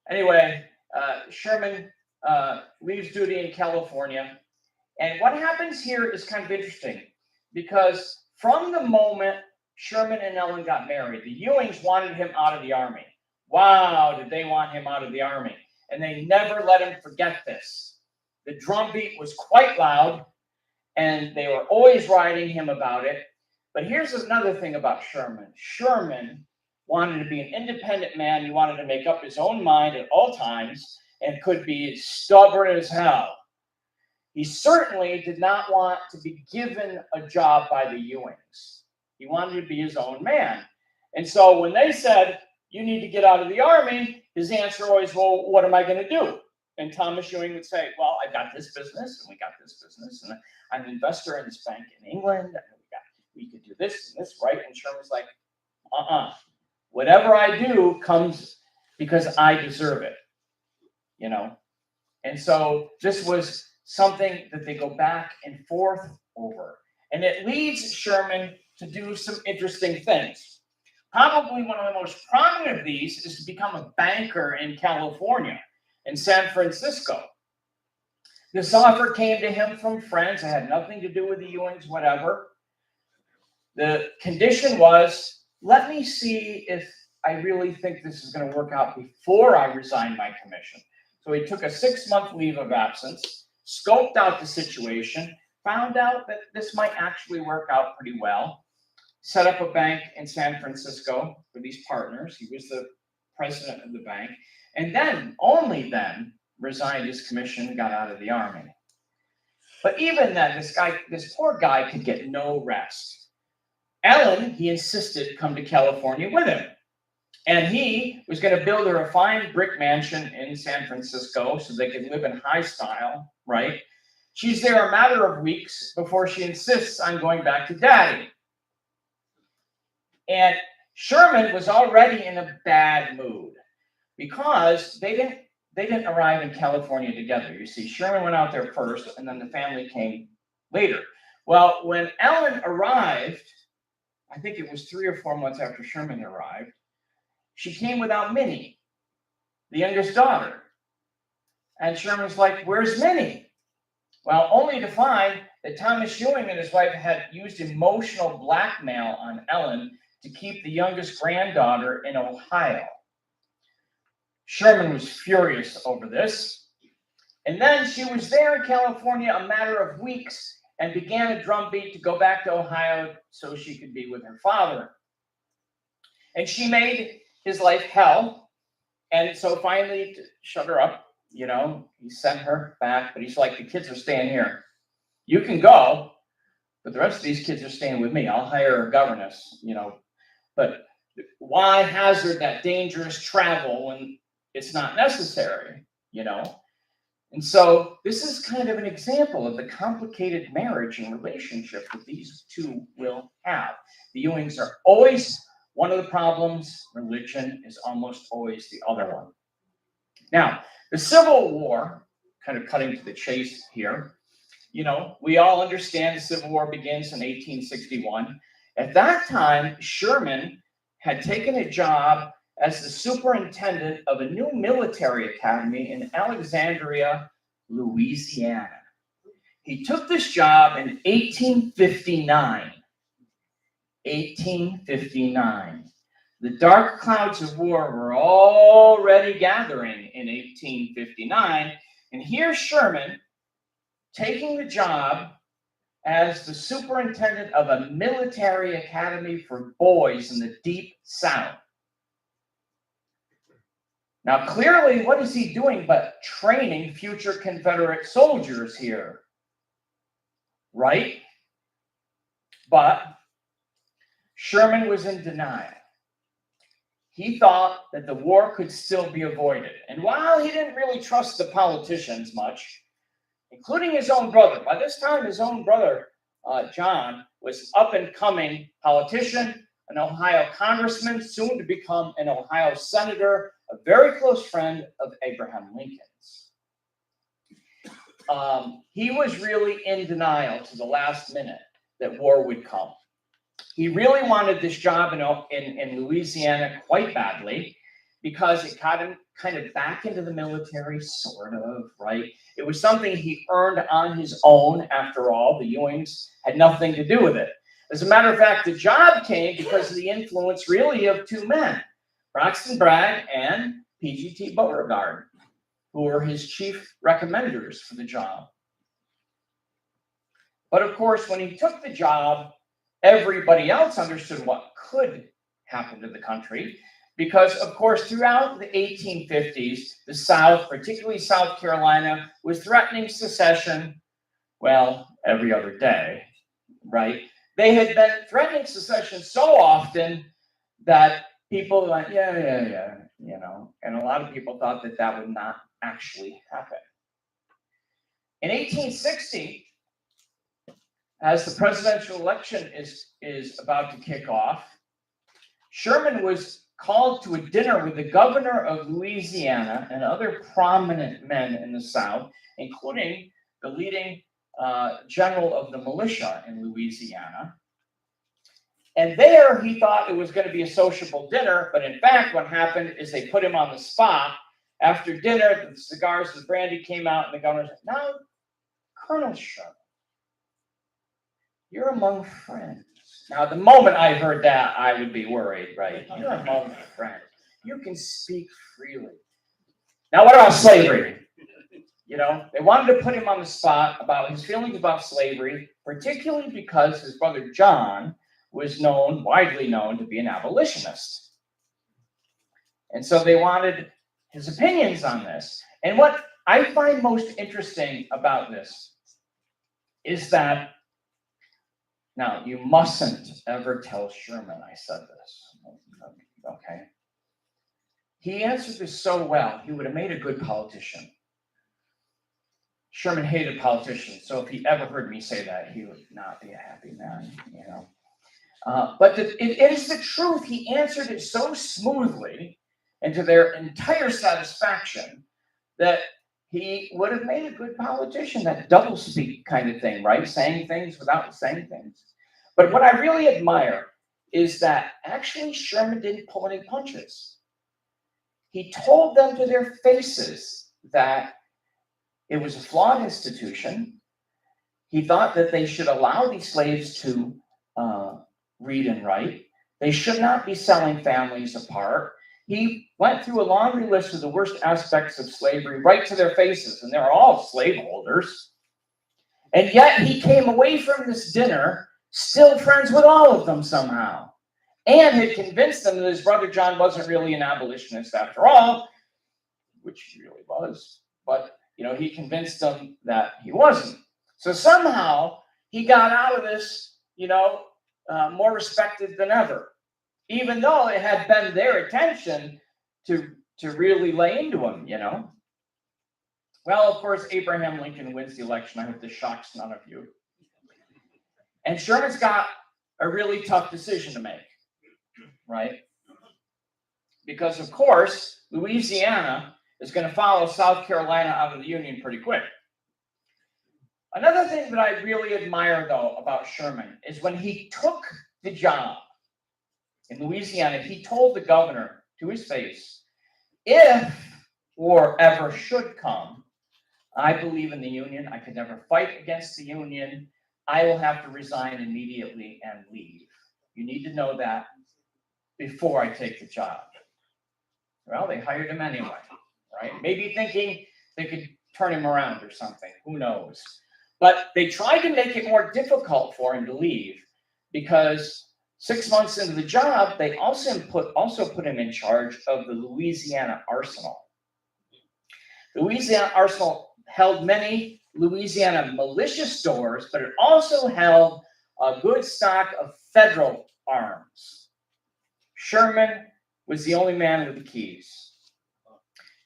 Anyway, Sherman leaves duty in California. And what happens here is kind of interesting, because from the moment Sherman and Ellen got married, the Ewings wanted him out of the Army. Wow, did they want him out of the Army. And they never let him forget this. The drumbeat was quite loud, and they were always writing him about it. But here's another thing about Sherman. Sherman wanted to be an independent man. He wanted to make up his own mind at all times and could be stubborn as hell. He certainly did not want to be given a job by the Ewings. He wanted to be his own man. And so when they said, you need to get out of the Army, his answer always, well, what am I going to do? And Thomas Ewing would say, well, I've got this business, and we got this business, and I'm an investor in this bank in England, and we could do this and this, right? And Sherman's like, whatever I do comes because I deserve it, you know? And so this was something that they go back and forth over. And it leads Sherman to do some interesting things. Probably one of the most prominent of these is to become a banker in California, in San Francisco. This offer came to him from friends. It had nothing to do with the Ewings, whatever. The condition was, let me see if I really think this is going to work out before I resign my commission. So he took a 6-month leave of absence, scoped out the situation, found out that this might actually work out pretty well, set up a bank in San Francisco for these partners. He was the president of the bank, and then, only then, resigned his commission and got out of the Army. But even then, this poor guy could get no rest. Ellen, he insisted, come to California with him. And he was going to build her a fine brick mansion in San Francisco so they could live in high style, right? She's there a matter of weeks before she insists on going back to Daddy. And Sherman was already in a bad mood because they didn't arrive in California together. You see, Sherman went out there first, and then the family came later. Well, when Ellen arrived, I think it was 3 or 4 months after Sherman arrived, she came without Minnie, the youngest daughter. And Sherman's like, where's Minnie? Well, only to find that Thomas Ewing and his wife had used emotional blackmail on Ellen to keep the youngest granddaughter in Ohio. Sherman was furious over this. And then she was there in California a matter of weeks and began a drumbeat to go back to Ohio so she could be with her father. And she made his life hell. And so finally, to shut her up, you know, he sent her back, but he's like, the kids are staying here. You can go, but the rest of these kids are staying with me. I'll hire a governess, you know. But why hazard that dangerous travel when it's not necessary, you know? And so this is kind of an example of the complicated marriage and relationship that these two will have. The Ewings are always one of the problems. Religion is almost always the other one. Now, the Civil War, kind of cutting to the chase here, you know, we all understand the Civil War begins in 1861. At that time, Sherman had taken a job as the superintendent of a new military academy in Alexandria, Louisiana. He took this job in 1859. 1859. The dark clouds of war were already gathering in 1859, and here's Sherman taking the job as the superintendent of a military academy for boys in the Deep South. Now, clearly, what is he doing but training future Confederate soldiers here? Right? But Sherman was in denial. he thought that the war could still be avoided. And while he didn't really trust the politicians much, including his own brother, by this time his own brother, John, was up-and-coming politician, an Ohio congressman, soon to become an Ohio senator, a very close friend of Abraham Lincoln's. He was really in denial to the last minute that war would come. He really wanted this job in Louisiana quite badly because it got him kind of back into the military, sort of, right? It was something he earned on his own, after all. The Ewings had nothing to do with it. As a matter of fact, the job came because of the influence, really, of two men, Braxton Bragg and P.G.T. Beauregard, who were his chief recommenders for the job. But of course, when he took the job, everybody else understood what could happen to the country because, of course, throughout the 1850s, the South, particularly South Carolina, was threatening secession, well, every other day, right? They had been threatening secession so often that people were like, yeah, you know, and a lot of people thought that that would not actually happen. In 1860, as the presidential election is about to kick off, Sherman was called to a dinner with the governor of Louisiana and other prominent men in the South, including the leading general of the militia in Louisiana. And there he thought it was going to be a sociable dinner, but in fact what happened is they put him on the spot. After dinner, the cigars and brandy came out, and the governor said, "Now, Colonel Sherman, you're among friends." Now, the moment I heard that, I would be worried, right? You're among friends. You can speak freely. Now, what about slavery? You know, they wanted to put him on the spot about his feelings about slavery, particularly because his brother John was widely known to be an abolitionist. And so they wanted his opinions on this. And what I find most interesting about this is that, now, you mustn't ever tell Sherman I said this, okay? He answered this so well, he would have made a good politician. Sherman hated politicians, so if he ever heard me say that, he would not be a happy man, you know? But it is the truth. He answered it so smoothly and to their entire satisfaction that he would have made a good politician, that doublespeak kind of thing, right? Saying things without saying things. But what I really admire is that actually Sherman didn't pull any punches. He told them to their faces that it was a flawed institution. He thought that they should allow these slaves to read and write. They should not be selling families apart. He went through a laundry list of the worst aspects of slavery right to their faces, and they're all slaveholders. And yet he came away from this dinner still friends with all of them somehow, and had convinced them that his brother John wasn't really an abolitionist after all, which he really was. But you know, he convinced them that he wasn't. So somehow he got out of this, you know, more respected than ever, even though it had been their intention to really lay into him, you know. Well, of course, Abraham Lincoln wins the election. I hope this shocks none of you. And Sherman's got a really tough decision to make, right? Because, of course, Louisiana is going to follow South Carolina out of the Union pretty quick. Another thing that I really admire, though, about Sherman is when he took the job in Louisiana, he told the governor to his face, if war ever should come, I believe in the Union. I could never fight against the Union. I will have to resign immediately and leave. You need to know that before I take the job. Well, they hired him anyway, right? Maybe thinking they could turn him around or something. Who knows? But they tried to make it more difficult for him to leave because 6 months into the job, they also put him in charge of the Louisiana Arsenal. The Louisiana Arsenal held many Louisiana militia stores, but it also held a good stock of federal arms. Sherman was the only man with the keys.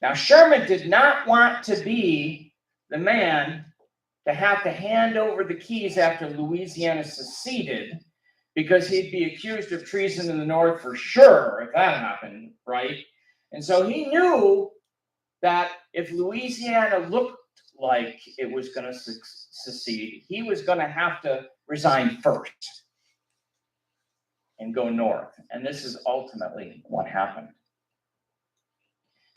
Now, Sherman did not want to be the man to have to hand over the keys after Louisiana seceded, because he'd be accused of treason in the North for sure if that happened, right? And so he knew that if Louisiana looked like it was going to secede, he was going to have to resign first and go north. And this is ultimately what happened.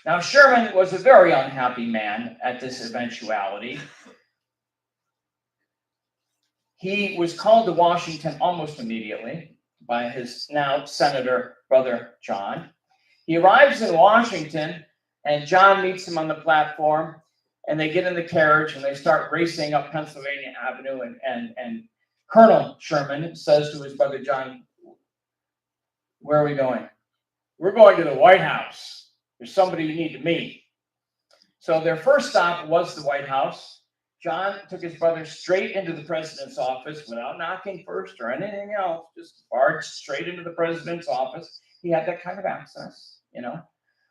Now, Sherman was a very unhappy man at this eventuality. He was called to Washington almost immediately by his now senator brother, John. He arrives in Washington, and John meets him on the platform, and they get in the carriage, and they start racing up Pennsylvania Avenue, and Colonel Sherman says to his brother John, "Where are we going?" "We're going to the White House. There's somebody you need to meet." So their first stop was the White House. John took his brother straight into the president's office without knocking first or anything else, just barged straight into the president's office. He had that kind of access, you know.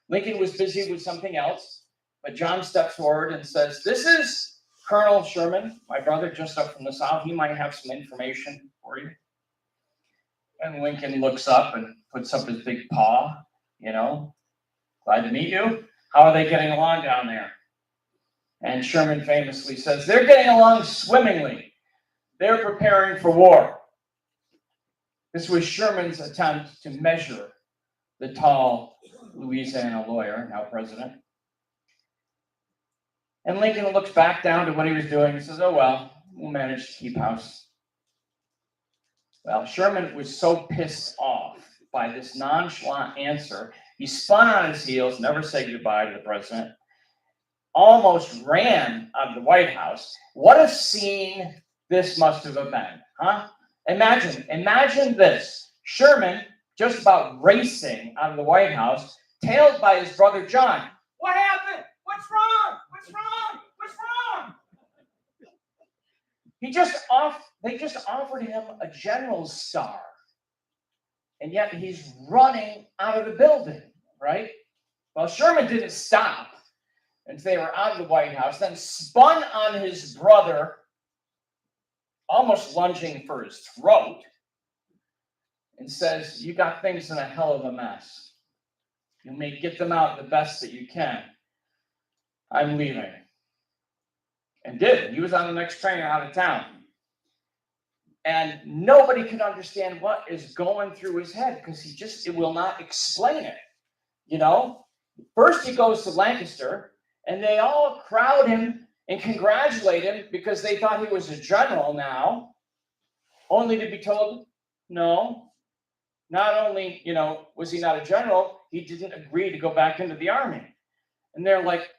Lincoln was busy with something else, but John steps forward and says, "This is Colonel Sherman, my brother just up from the South. He might have some information for you." And Lincoln looks up and puts up his big paw, you know. "Glad to meet you. How are they getting along down there?" And Sherman famously says, "They're getting along swimmingly. They're preparing for war." This was Sherman's attempt to measure the tall Louisiana lawyer, now president. And Lincoln looks back down to what he was doing and says, "Oh, well, we'll manage to keep house." Well, Sherman was so pissed off by this nonchalant answer, he spun on his heels, never said goodbye to the president, almost ran out of the White House. What a scene this must have been, huh? Imagine this. Sherman just about racing out of the White House, tailed by his brother John. "What happened? What's wrong? What's wrong? What's wrong?" They just offered him a general's star. And yet he's running out of the building, right? Well, Sherman didn't stop until they were out of the White House, then spun on his brother, almost lunging for his throat, and says, "You got things in a hell of a mess. You may get them out the best that you can. I'm leaving." And did. He was on the next train out of town. And nobody can understand what is going through his head, because it will not explain it. You know, first he goes to Lancaster, and they all crowd him and congratulate him because they thought he was a general now, only to be told, no, not only, was he not a general, he didn't agree to go back into the army. And they're like,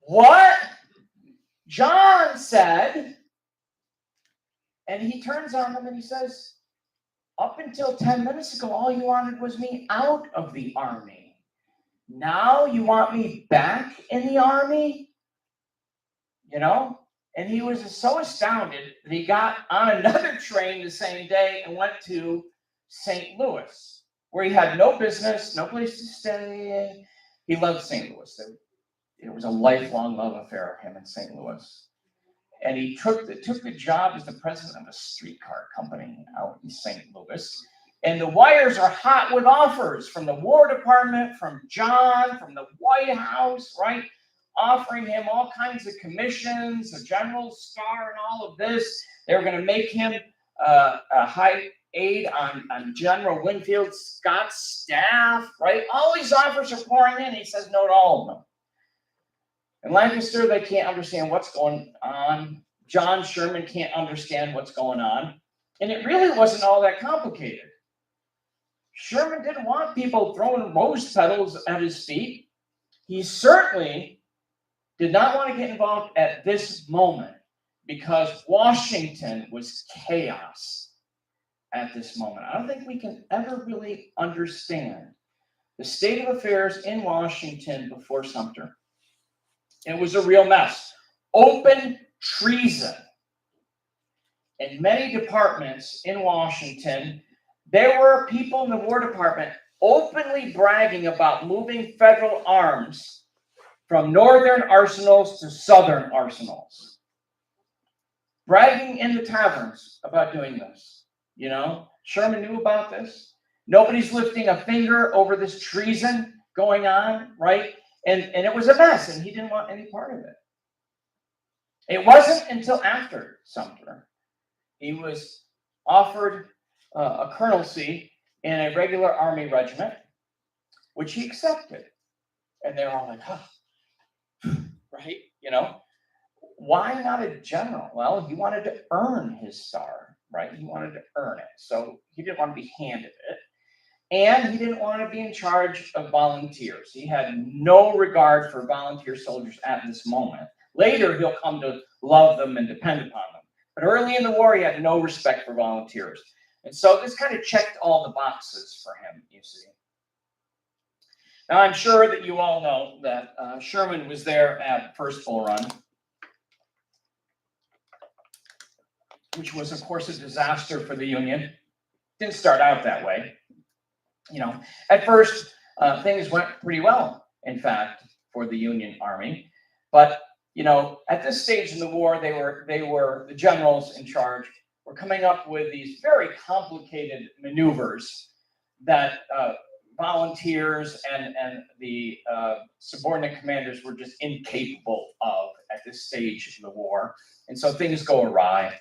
"What?" John said. And he turns on them and he says, "Up until 10 minutes ago, all you wanted was me out of the army. Now you want me back in the army?" And he was so astounded that he got on another train the same day and went to St. Louis, where he had no business, no place to stay. He loved St. Louis. It was a lifelong love affair of him in St. Louis. And he took the job as the president of a streetcar company out in St. Louis. And the wires are hot with offers from the War Department, from John, from the White House, right? Offering him all kinds of commissions, a general's star, and all of this. They were going to make him a high aide on General Winfield Scott's staff, right? All these offers are pouring in. He says no to all of them. In Lancaster, they can't understand what's going on. John Sherman can't understand what's going on. And it really wasn't all that complicated. Sherman didn't want people throwing rose petals at his feet. He certainly did not want to get involved at this moment, because Washington was chaos at this moment. I don't think we can ever really understand the state of affairs in Washington before Sumter. It was a real mess. Open treason. In many departments in Washington, there were people in the War Department openly bragging about moving federal arms from northern arsenals to southern arsenals. Bragging in the taverns about doing this. You know, Sherman knew about this. Nobody's lifting a finger over this treason going on, right? And it was a mess, and he didn't want any part of it. It wasn't until after Sumter he was offered a colonelcy in a regular army regiment, which he accepted. And they're all like, huh, right? You know, why not a general? Well, he wanted to earn his star, right? He wanted to earn it. So he didn't want to be handed it. And he didn't want to be in charge of volunteers. He had no regard for volunteer soldiers at this moment. Later, he'll come to love them and depend upon them. But early in the war, he had no respect for volunteers. And so this kind of checked all the boxes for him, you see. Now, I'm sure that you all know that Sherman was there at First Bull Run, which was, of course, a disaster for the Union. Didn't start out that way. You know, at first, things went pretty well, in fact, for the Union Army. But, you know, at this stage in the war, they were the generals in charge were coming up with these very complicated maneuvers that volunteers and the subordinate commanders were just incapable of at this stage of the war. And so things go awry.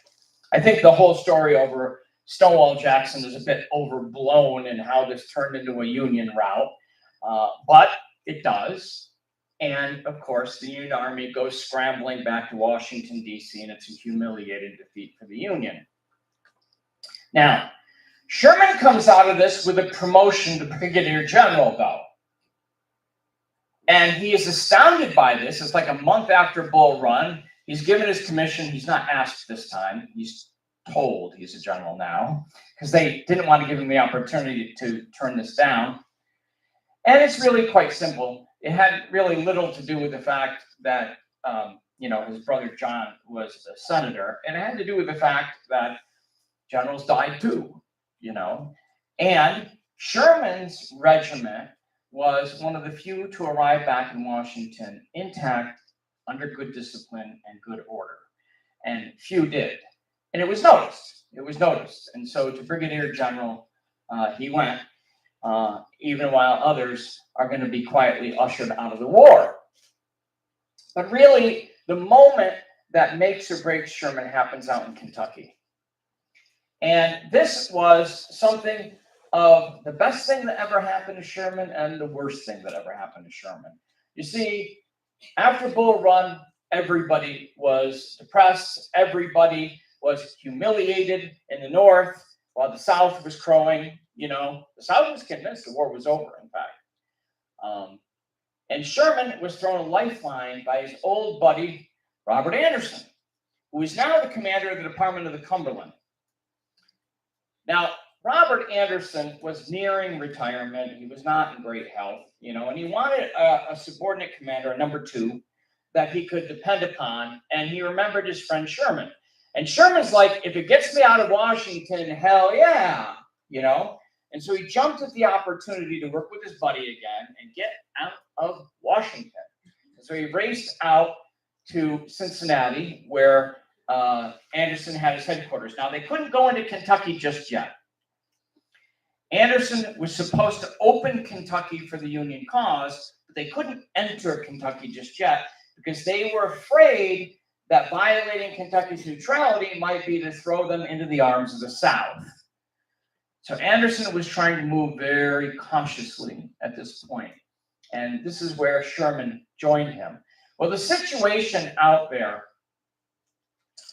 I think the whole story over Stonewall Jackson is a bit overblown in how this turned into a Union rout, but it does. And of course, the Union Army goes scrambling back to Washington, D.C., and it's a humiliating defeat for the Union. Now, Sherman comes out of this with a promotion to Brigadier General, though. And he is astounded by this. It's like a month after Bull Run. He's given his commission. He's not asked this time. He's told he's a general now, because they didn't want to give him the opportunity to turn this down. And it's really quite simple. It had really little to do with the fact that, you know, his brother John was a senator. And it had to do with the fact that generals died too, you know. And Sherman's regiment was one of the few to arrive back in Washington intact, under good discipline and good order. And few did. And it was noticed. It was noticed. And so to Brigadier General, he went, even while others are going to be quietly ushered out of the war. But really, the moment that makes or breaks Sherman happens out in Kentucky. And this was something of the best thing that ever happened to Sherman and the worst thing that ever happened to Sherman. You see, after Bull Run, everybody was depressed. Everybody was humiliated in the North while the South was crowing. You know, the South was convinced the war was over, in fact. And Sherman was thrown a lifeline by his old buddy, Robert Anderson, who is now the commander of the Department of the Cumberland. Now, Robert Anderson was nearing retirement. He was not in great health, you know, and he wanted a subordinate commander, a number 2, that he could depend upon. And he remembered his friend Sherman. And Sherman's like, if it gets me out of Washington, hell yeah, you know. And so he jumped at the opportunity to work with his buddy again and get out of Washington. And so he raced out to Cincinnati, where Anderson had his headquarters. Now, they couldn't go into Kentucky just yet. Anderson was supposed to open Kentucky for the Union cause, but they couldn't enter Kentucky just yet because they were afraid that violating Kentucky's neutrality might be to throw them into the arms of the South. So Anderson was trying to move very cautiously at this point. And this is where Sherman joined him. Well, the situation out there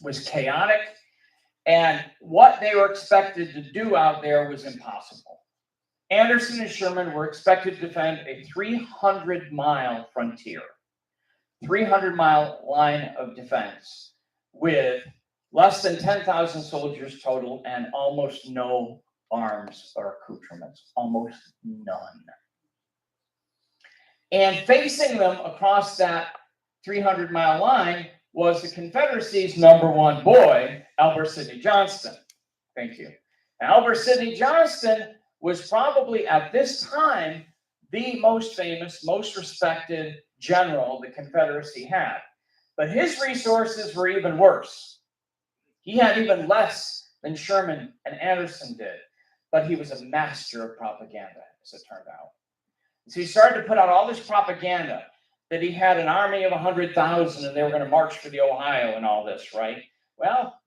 was chaotic, and what they were expected to do out there was impossible. Anderson and Sherman were expected to defend a 300-mile frontier, 300-mile line of defense with less than 10,000 soldiers total and almost no arms or accoutrements, almost none. And facing them across that 300-mile line was the Confederacy's #1 boy, Albert Sidney Johnston. Thank you. Albert Sidney Johnston was probably at this time the most famous, most respected general the Confederacy had. But his resources were even worse. He had even less than Sherman and Anderson did, but he was a master of propaganda, as it turned out. So he started to put out all this propaganda that he had an army of 100,000 and they were going to march for the Ohio and all this, right? Well,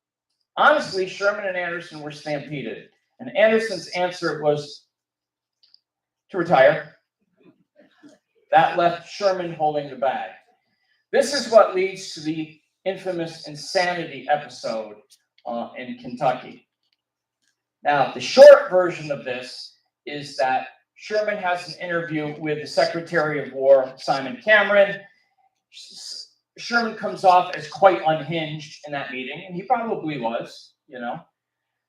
honestly, Sherman and Anderson were stampeded. And Anderson's answer was to retire. That left Sherman holding the bag. This is what leads to the infamous insanity episode in Kentucky. Now, the short version of this is that Sherman has an interview with the Secretary of War, Simon Cameron. Sherman comes off as quite unhinged in that meeting, and he probably was,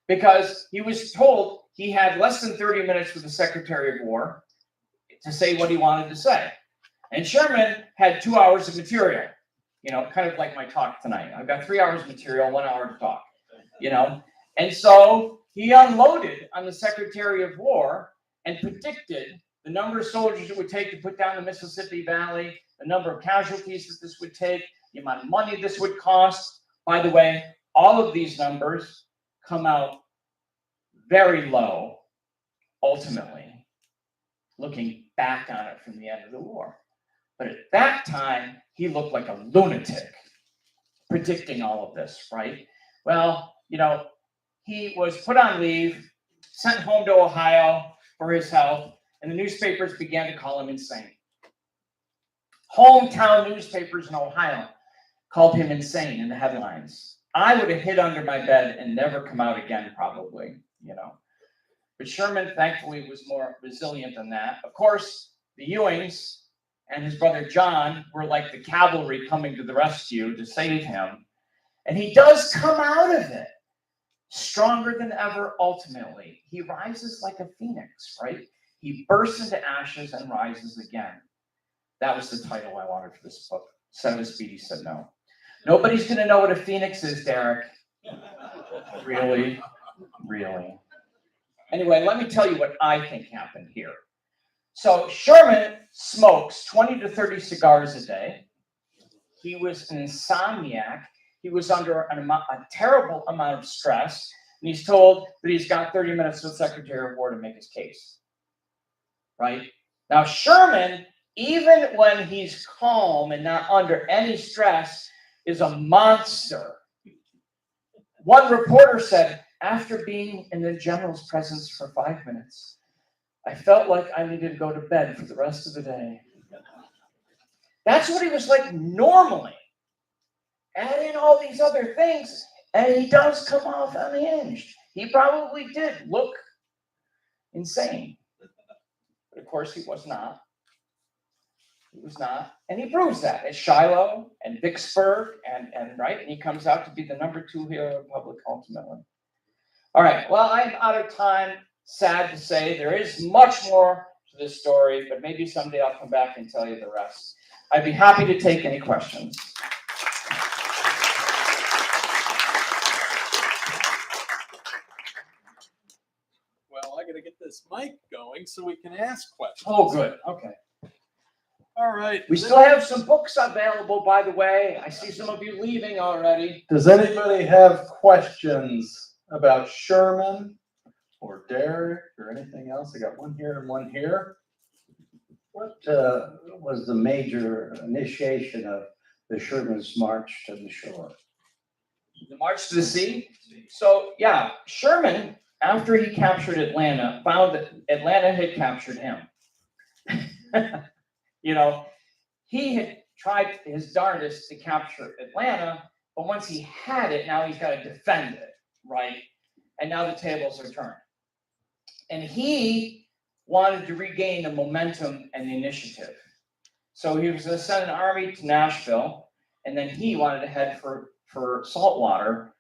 because he was told he had less than 30 minutes with the Secretary of War to say what he wanted to say. And Sherman had 2 hours of material, kind of like my talk tonight. I've got 3 hours of material, 1 hour to talk, And so he unloaded on the Secretary of War and predicted the number of soldiers it would take to put down the Mississippi Valley, the number of casualties that this would take, the amount of money this would cost. By the way, all of these numbers come out very low, ultimately, looking back on it from the end of the war. But at that time, he looked like a lunatic, predicting all of this, right? Well, he was put on leave, sent home to Ohio for his health, and the newspapers began to call him insane. Hometown newspapers in Ohio called him insane in the headlines. I would have hid under my bed and never come out again, probably, But Sherman, thankfully, was more resilient than that. Of course, the Ewings and his brother John were like the cavalry coming to the rescue to save him. And he does come out of it stronger than ever, ultimately. He rises like a phoenix, right? He bursts into ashes and rises again. That was the title I wanted for this book. Senator Speedy said no. Nobody's going to know what a phoenix is, Derek. Really? Really? Anyway, let me tell you what I think happened here. So Sherman smokes 20 to 30 cigars a day. He was an insomniac. He was under a terrible amount of stress, and he's told that he's got 30 minutes with the Secretary of War to make his case. Right? Now, Sherman, even when he's calm and not under any stress, is a monster. One reporter said, after being in the general's presence for 5 minutes, I felt like I needed to go to bed for the rest of the day. That's what he was like normally. Add in all these other things, and he does come off unhinged. He probably did look insane. But of course, he was not. He was not. And he proves that at Shiloh and Vicksburg, and he comes out to be the number 2 hero of the Republic ultimately. All right, well, I'm out of time. Sad to say, there is much more to this story, but maybe someday I'll come back and tell you the rest. I'd be happy to take any questions. Well, I got to get this mic going so we can ask questions. Oh, good. Okay. All right. We still have some books available, by the way. I see some of you leaving already. Does anybody have questions about Sherman or Derek or anything else? I got one here and one here. What was the major initiation of the Sherman's march to the shore? The March to the Sea. So, yeah, Sherman, after he captured Atlanta, found that Atlanta had captured him. He had tried his darndest to capture Atlanta, but once he had it, now he's got to defend it, right? And now the tables are turned. And he wanted to regain the momentum and the initiative. So he was going to send an army to Nashville, and then he wanted to head for saltwater.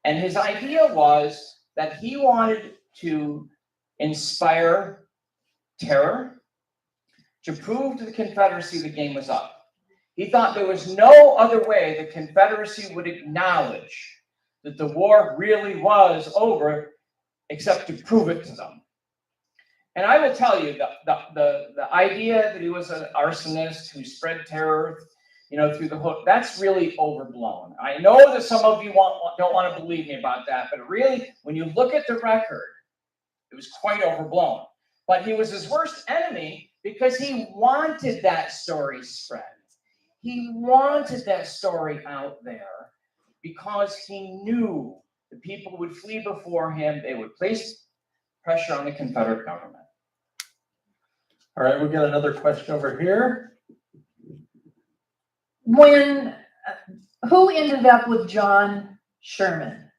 And his idea was that he wanted to inspire terror, to prove to the Confederacy the game was up. He thought there was no other way the Confederacy would acknowledge that the war really was over except to prove it to them. And I will tell you, the idea that he was an arsonist who spread terror, through the hook, that's really overblown. I know that some of you don't want to believe me about that, but really, when you look at the record, it was quite overblown. But he was his worst enemy because he wanted that story spread. He wanted that story out there because he knew the people would flee before him. They would place pressure on the Confederate government. All right, we got another question over here. Who ended up with John Sherman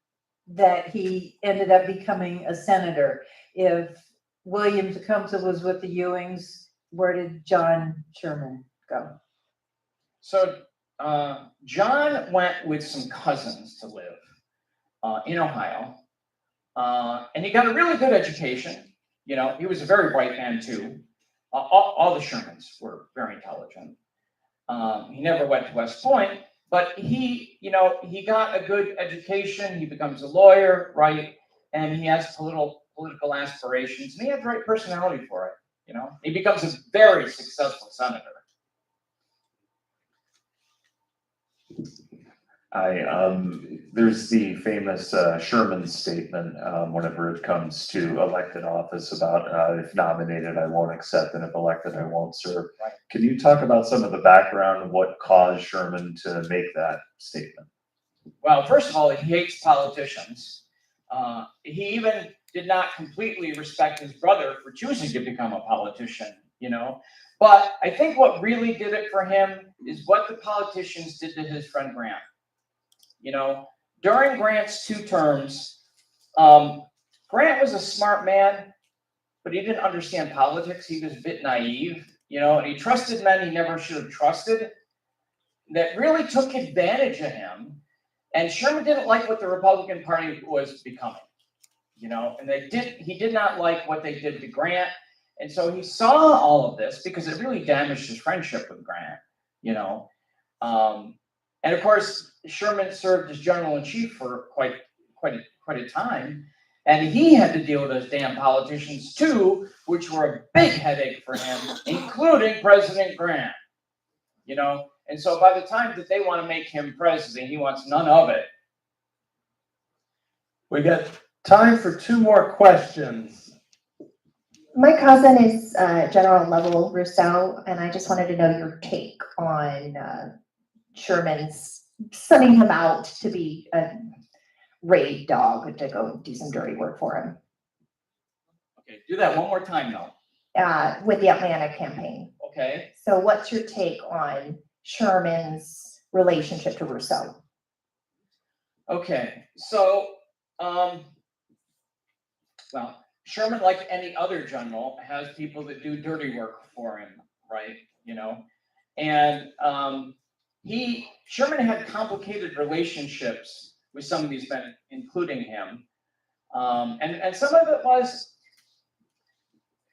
that he ended up becoming a senator? If William Tecumseh was with the Ewings, where did John Sherman go? So John went with some cousins to live in Ohio, and he got a really good education. He was a very bright man too. All the Shermans were very intelligent. He never went to West Point, but he got a good education. He becomes a lawyer, right? And he has political aspirations, and he had the right personality for it. He becomes a very successful senator. There's the famous Sherman statement whenever it comes to elected office about if nominated, I won't accept, and if elected, I won't serve. Right. Can you talk about some of the background of what caused Sherman to make that statement? Well, first of all, he hates politicians. He even did not completely respect his brother for choosing to become a politician, But I think what really did it for him is what the politicians did to his friend Grant. During Grant's 2 terms, Grant was a smart man, but he didn't understand politics. He was a bit naive, and he trusted men he never should have trusted that really took advantage of him. And Sherman didn't like what the Republican Party was becoming, and he did not like what they did to Grant. And so he saw all of this because it really damaged his friendship with Grant, And of course, Sherman served as general-in-chief for quite a time, and he had to deal with those damn politicians too, which were a big headache for him, including President Grant. And so by the time that they want to make him president, he wants none of it. We got time for 2 more questions. My cousin is General Lovell Rousseau, and I just wanted to know your take on Sherman's sending him out to be a raid dog to go do some dirty work for him Okay, do that one more time though. with the Atlanta campaign. Okay. So what's your take on Sherman's relationship to Rousseau? Okay, so, well, Sherman, like any other general, has people that do dirty work for him, right? And Sherman had complicated relationships with some of these men, including him. And some of it was,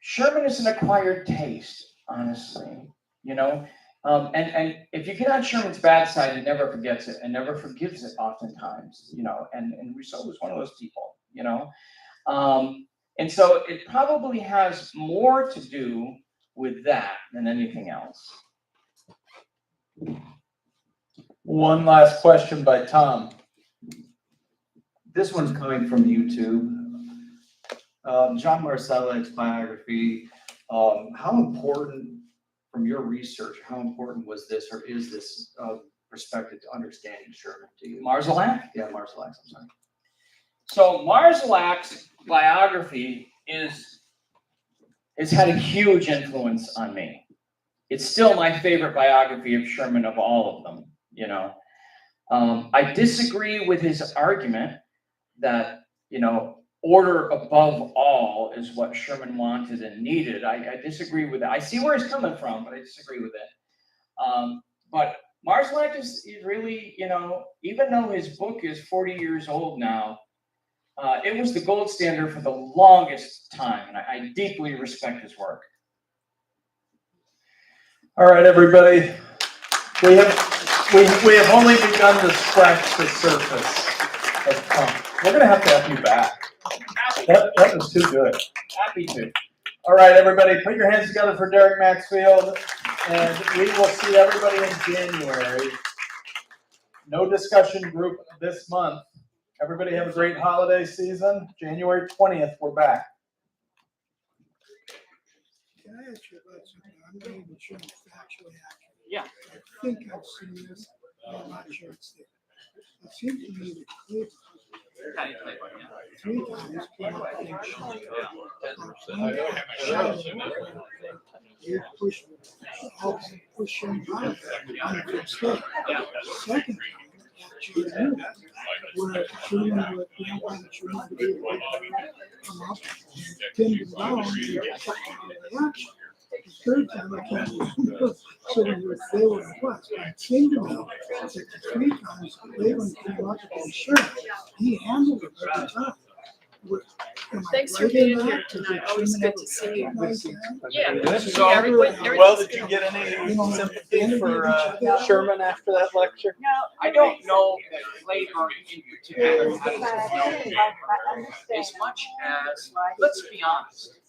Sherman is an acquired taste, honestly, and if you get on Sherman's bad side, he never forgets it and never forgives it oftentimes, and Rousseau was one of those people, and so it probably has more to do with that than anything else. One last question by Tom. This one's coming from YouTube. John Marcelek's biography. How important, from your research, how important was this, or is this perspective to understanding Sherman to you? Marzelak? Yeah, Marcelek, I'm sorry. So Marzelak's biography has had a huge influence on me. It's still my favorite biography of Sherman of all of them, I disagree with his argument that, order above all is what Sherman wanted and needed. I disagree with that. I see where he's coming from, but I disagree with it. But Marzelek is really, even though his book is 40 years old now, it was the gold standard for the longest time, and I deeply respect his work. All right, everybody. We have only begun to scratch the surface of Tom. We're going to have you back. That was too good. Happy to. All right, everybody, put your hands together for Derek Maxfield, and we will see everybody in January. No discussion group this month. Everybody have a great holiday season. January 20th, we're back. Can I ask you about something? I'm not even sure it's factually accurate. Yeah. I think I've seen this, I'm not sure it's there. It seems to me that Cleveland, 3 times put up you push, helps push him out of that on the state. Second, time, where Sherman would, you know, when Sherman would be able to come up and pin him down and shut down the election. The third time I can't remember, so we were failing what, it seemed to me that the 3 times Cleveland came up to be sure, he handled it every time. Thanks for being here tonight. Always good to see you. Yeah. So, well, did you get any sympathy for Sherman after that lecture? I don't know that Claiborne in particular had as much as, let's be honest,